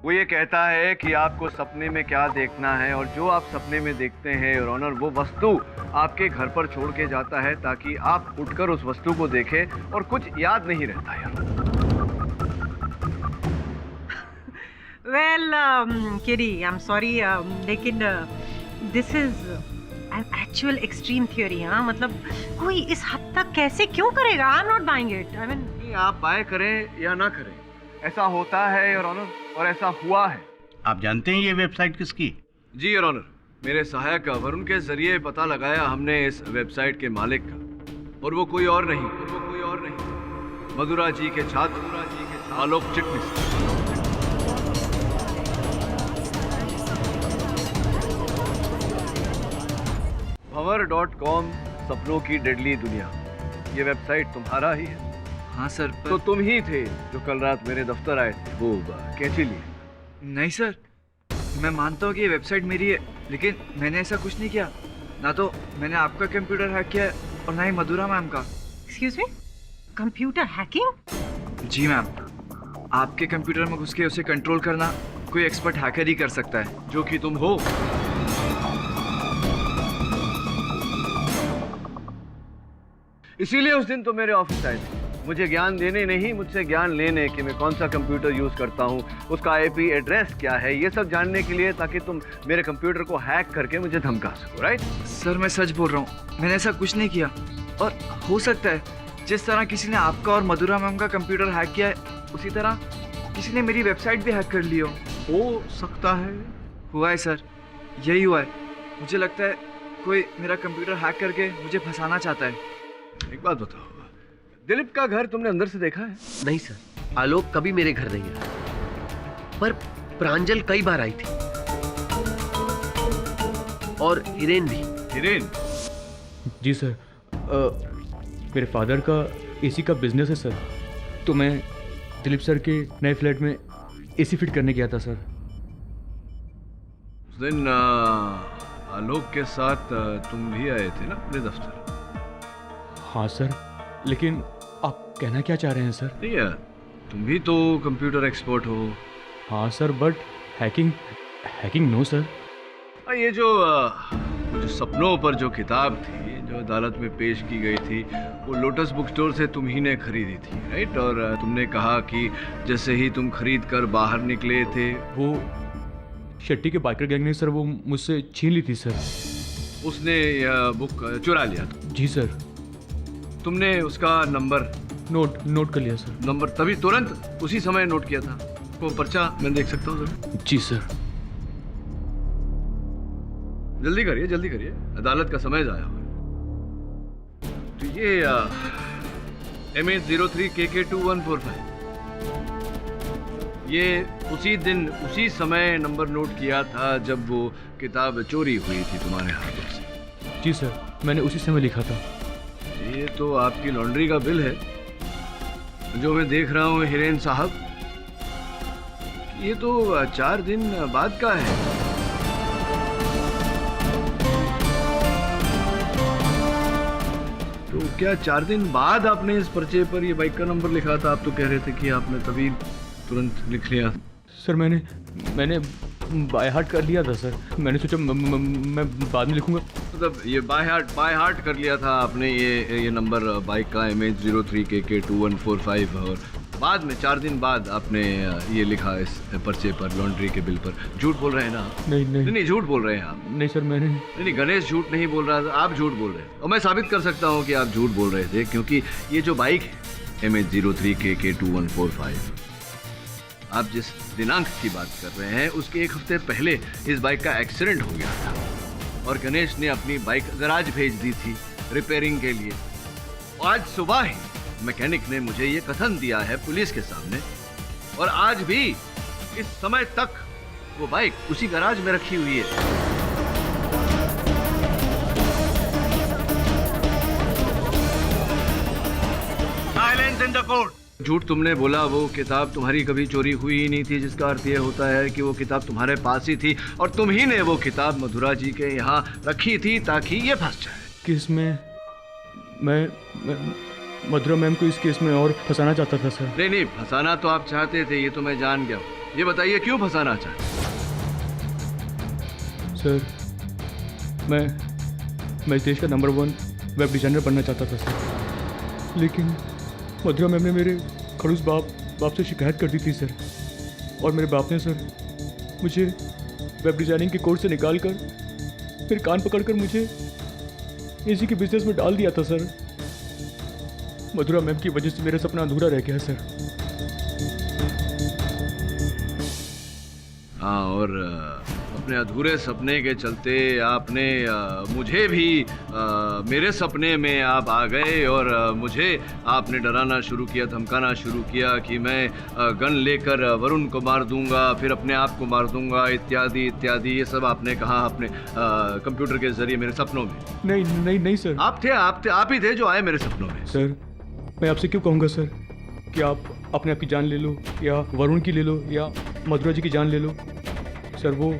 वो ये कहता है कि आपको सपने में क्या देखना है, और जो आप सपने में देखते हैं योर ऑनर, वो वस्तु आपके घर पर छोड़ के जाता है ताकि आप उठकर उस वस्तु को देखें, और कुछ याद नहीं रहता यार। वेल किरी, आई एम सॉरी, लेकिन this is an actual extreme theory. हाँ, मतलब कोई इस हद तक कैसे क्यों करेगा? I am not buying it. I mean, आप बाय करें या ना करें, ऐसा होता है योर ऑनर, और ऐसा हुआ है। आप जानते हैं ये वेबसाइट किसकी? जी योर ऑनर, मेरे सहायक वरुण के जरिए पता लगाया हमने इस वेबसाइट के मालिक का, और वो कोई और नहीं, मधुरा जी के छात्र आलोक चिटनिस। भंवर.com सपनों की डेडली दुनिया, ये वेबसाइट तुम्हारा ही है? हाँ सर, तो तुम ही थे जो कल रात मेरे दफ्तर आए थे वो कैची लिए? नहीं सर, मैं मानता हूँ कि ये वेबसाइट मेरी है, लेकिन मैंने ऐसा कुछ नहीं किया। ना तो मैंने आपका कंप्यूटर हैक किया है और ना ही मधुरा मैम का। Excuse me, computer hacking? जी मैम, आपके कंप्यूटर में घुस के उसे कंट्रोल करना कोई एक्सपर्ट हैकर ही कर सकता है, जो कि तुम हो। इसीलिए उस दिन तो मेरे ऑफिस आए थे, मुझे ज्ञान देने नहीं, मुझसे ज्ञान लेने कि मैं कौन सा कंप्यूटर यूज करता हूँ, उसका आईपी एड्रेस क्या है, ये सब जानने के लिए, ताकि तुम मेरे कंप्यूटर को हैक करके मुझे धमका सको। राइट सर, मैं सच बोल रहा हूँ, मैंने ऐसा कुछ नहीं किया। और हो सकता है जिस तरह किसी ने आपका और मधुरा मैम का कंप्यूटर हैक किया है, उसी तरह किसी ने मेरी वेबसाइट भी हैक कर ली हो सकता है। हुआ है सर, यही हुआ है। मुझे लगता है कोई मेरा कंप्यूटर हैक करके मुझे फंसाना चाहता है। एक बात बताओ, दिलीप का घर तुमने अंदर से देखा है? नहीं सर, आलोक कभी मेरे घर नहीं आया, पर प्रांजल कई बार आई थी, और हिरेन भी। हिरेन? जी सर, मेरे फादर का एसी का बिजनेस है सर, तो मैं दिलीप सर के नए फ्लैट में एसी फिट करने गया था सर। उस दिन आलोक के साथ तुम भी आए थे ना अपने दफ्तर? हाँ सर, लेकिन आप कहना क्या चाह रहे हैं सर? नहीं यार, तुम भी तो कंप्यूटर एक्सपर्ट हो। हाँ sir, but hacking no sir. ये जो सपनों पर जो किताब थी जो अदालत में पेश की गई थी, वो लोटस बुक स्टोर से तुम ही ने खरीदी थी, राइट? और तुमने कहा कि जैसे ही तुम खरीद कर बाहर निकले थे, वो शेट्टी के बाइकर गैंग ने सर वो मुझसे छीन ली थी सर। उसने यह बुक चुरा लिया था? जी सर। तुमने उसका नंबर नोट कर लिया सर। नंबर तभी तुरंत उसी समय नोट किया था? वो पर्चा मैं देख सकता हूँ सर? जी सर। जल्दी करिए, अदालत का समय जाया हुआ। तो ये MH03KK2145, ये उसी दिन उसी समय नंबर नोट किया था जब वो किताब चोरी हुई थी तुम्हारे हाथों से? जी सर, मैंने उसी समय लिखा था। ये तो आपकी लॉन्ड्री का बिल है जो मैं देख रहा हूँ हिरेन साहब, ये तो 4 दिन बाद का है। तो क्या 4 दिन बाद आपने इस पर्चे पर ये बाइक का नंबर लिखा था? आप तो कह रहे थे कि आपने तभी तुरंत लिख लिया। सर मैंने बाय हार्ट कर लिया था सर। मैंने सोचा मैं बाद में लिखूंगा। मतलब ये बाय हार्ट कर लिया था आपने ये नंबर बाइक का MH03KK2145 और बाद में 4 दिन बाद आपने ये लिखा इस पर्चे पर, लॉन्ड्री के बिल पर। झूठ बोल रहे हैं ना आप? नहीं झूठ बोल रहे हैं आप। नहीं सर मैंने नहीं, गणेश झूठ नहीं बोल रहा था, आप झूठ बोल रहे हैं। और मैं साबित कर सकता हूँ कि आप झूठ बोल रहे थे, क्योंकि ये जो बाइक है MH03KK2145, आप जिस दिनांक की बात कर रहे हैं उसके 1 हफ्ते पहले इस बाइक का एक्सीडेंट हो गया था और गणेश ने अपनी बाइक गराज भेज दी थी रिपेयरिंग के लिए। आज सुबह ही मैकेनिक ने मुझे ये कथन दिया है पुलिस के सामने, और आज भी इस समय तक वो बाइक उसी गराज में रखी हुई है। Silence in the court. झूठ तुमने बोला वो किताब तुम्हारी कभी चोरी हुई ही नहीं थी, जिसका अर्थ ये होता है कि वो किताब तुम्हारे पास ही थी और तुम ही ने वो किताब मधुरा जी के यहाँ रखी थी ताकि ये फंस जाए। किस में? मैं मधुरा मैम को इस केस में और फंसाना चाहता था सर। नहीं, फंसाना तो आप चाहते थे, ये तो मैं जान गया। ये बताइए क्यों फंसाना चाहते? सर मैं इस देश का नंबर 1 वेब डिजाइनर बनना चाहता था सर, लेकिन मधुरा मैम ने मेरे खड़ूस बाप से शिकायत कर दी थी सर, और मेरे बाप ने सर मुझे वेब डिजाइनिंग के कोर्स से निकाल कर फिर कान पकड़कर मुझे एसी के बिजनेस में डाल दिया था सर। मधुरा मैम की वजह से मेरा सपना अधूरा रह गया सर। हाँ, और अपने अधूरे सपने के चलते आपने मुझे भी मेरे सपने में आप आ गए और मुझे आपने डराना शुरू किया, धमकाना शुरू किया कि मैं गन लेकर वरुण को मार दूंगा, फिर अपने आप को मार दूंगा, इत्यादि इत्यादि। ये सब आपने कहा अपने कंप्यूटर के जरिए मेरे सपनों में। नहीं सर। आप ही थे जो आए मेरे सपनों में। सर मैं आपसे क्यों कहूँगा सर कि आप अपने आप की जान ले लो, या वरुण की ले लो, या मधुरा जी की जान ले लो। सर वो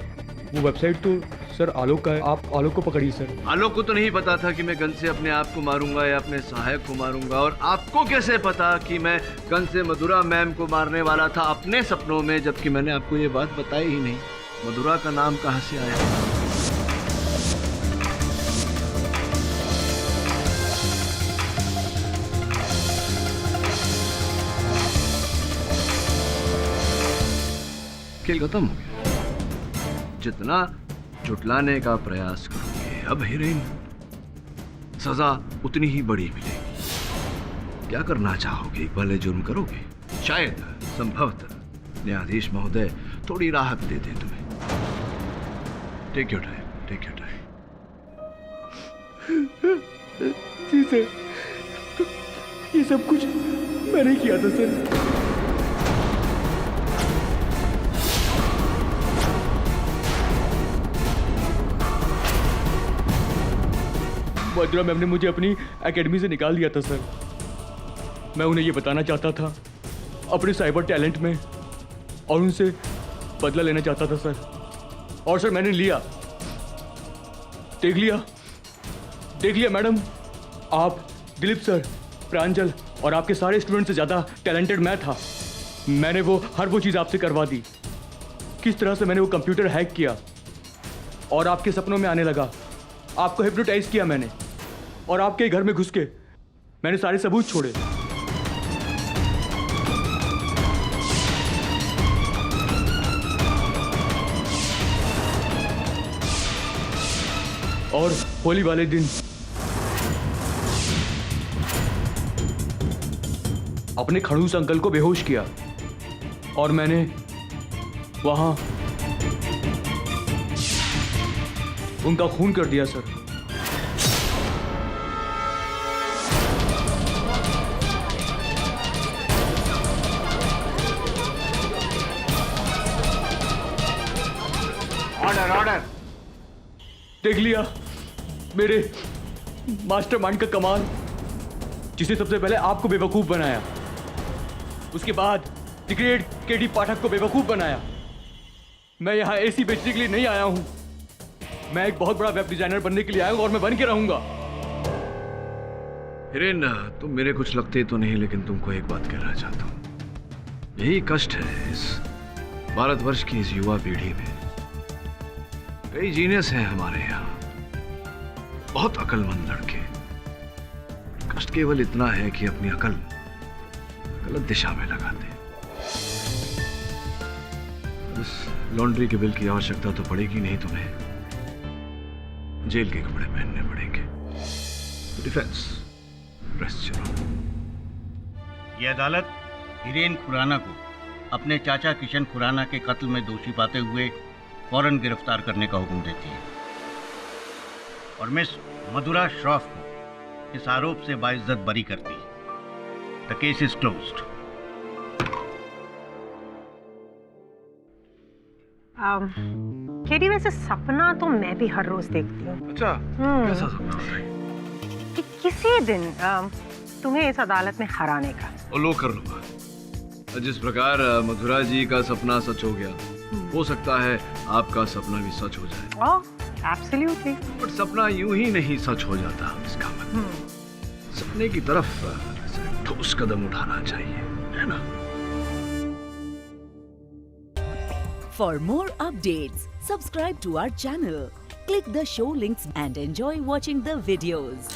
वेबसाइट तो सर आलोक का है, आप आलोक को पकड़िए सर। आलोक को तो नहीं पता था कि मैं गन से अपने आप को मारूंगा या अपने सहायक को मारूंगा, और आपको कैसे पता कि मैं गन से मधुरा मैम को मारने वाला था अपने सपनों में, जबकि मैंने आपको ये बात बताई ही नहीं। मधुरा का नाम कहाँ से आया? खेल खत्म हो गया। जितना झुटलाने का प्रयास करोगे अब हीरोइन, सजा उतनी ही बड़ी मिलेगी। क्या करना चाहोगे? एक वाले जुर्म करोगे? शायद संभवतः न्यायाधीश महोदय थोड़ी राहत दे दे तुम्हें। Take your time, take your time. जी सर, ये सब कुछ मैंने किया था सर। मधुरा मैम ने मुझे अपनी एकेडमी से निकाल दिया था सर। मैं उन्हें ये बताना चाहता था अपने साइबर टैलेंट में, और उनसे बदला लेना चाहता था सर। और सर मैंने लिया। देख लिया मैडम, आप, दिलीप सर, प्रांजल और आपके सारे स्टूडेंट से ज़्यादा टैलेंटेड मैं था। मैंने हर वो चीज़ आपसे करवा दी। किस तरह से मैंने वो कंप्यूटर हैक किया और आपके सपनों में आने लगा, आपको हिप्नोटाइज किया मैंने, और आपके घर में घुस के मैंने सारे सबूत छोड़े। और होली वाले दिन अपने खड़ूस अंकल को बेहोश किया, और मैंने वहां उनका खून कर दिया सर। ऑर्डर। देख लिया मेरे मास्टरमाइंड का कमाल, जिसे सबसे पहले आपको बेवकूफ बनाया, उसके बाद द ग्रेट केडी पाठक को बेवकूफ बनाया। मैं यहाँ एसी बेचने के लिए नहीं आया हूँ, मैं एक बहुत बड़ा वेब डिजाइनर बनने के लिए आया हूँ, और मैं बन के रहूंगा। हिरेन, तुम मेरे कुछ लगते तो नहीं, लेकिन तुमको एक बात कहना चाहता हूँ। यही कष्ट है इस भारतवर्ष की इस युवा पीढ़ी में। कई जीनियस हैं हमारे यहाँ, बहुत अकलमंद लड़के। कष्ट केवल इतना है कि अपनी अकल गलत दिशा में लगाते। इस लॉन्ड्री के बिल की आवश्यकता तो पड़ेगी नहीं तुम्हें, जेल के कपड़े पहनने पड़ेंगे। डिफेंस रेस्ट करो। ये अदालत हिरेन खुराना को अपने चाचा किशन खुराना के कत्ल में दोषी पाते हुए फौरन गिरफ्तार करने का हुक्म देती है और मिस मधुरा श्रॉफ को इस आरोप से बाइज्जत बरी करती है। The case is closed. KD, वैसे सपना तो मैं भी हर रोज देखती हूँ। अच्छा, कैसा सपना? कि किसी दिन तुम्हें इस अदालत में हराने का। और लो कर लूंगा। जिस प्रकार मधुरा जी का सपना सच हो गया, हो सकता है आपका सपना भी सच हो जाए। ओह, एब्सोल्युटली। बट सपना यूं ही नहीं सच हो जाता। इसका मतलब सपने की तरफ ठोस कदम उठाना चाहिए, है ना? For more updates, subscribe to our channel, click the show links and enjoy watching the videos.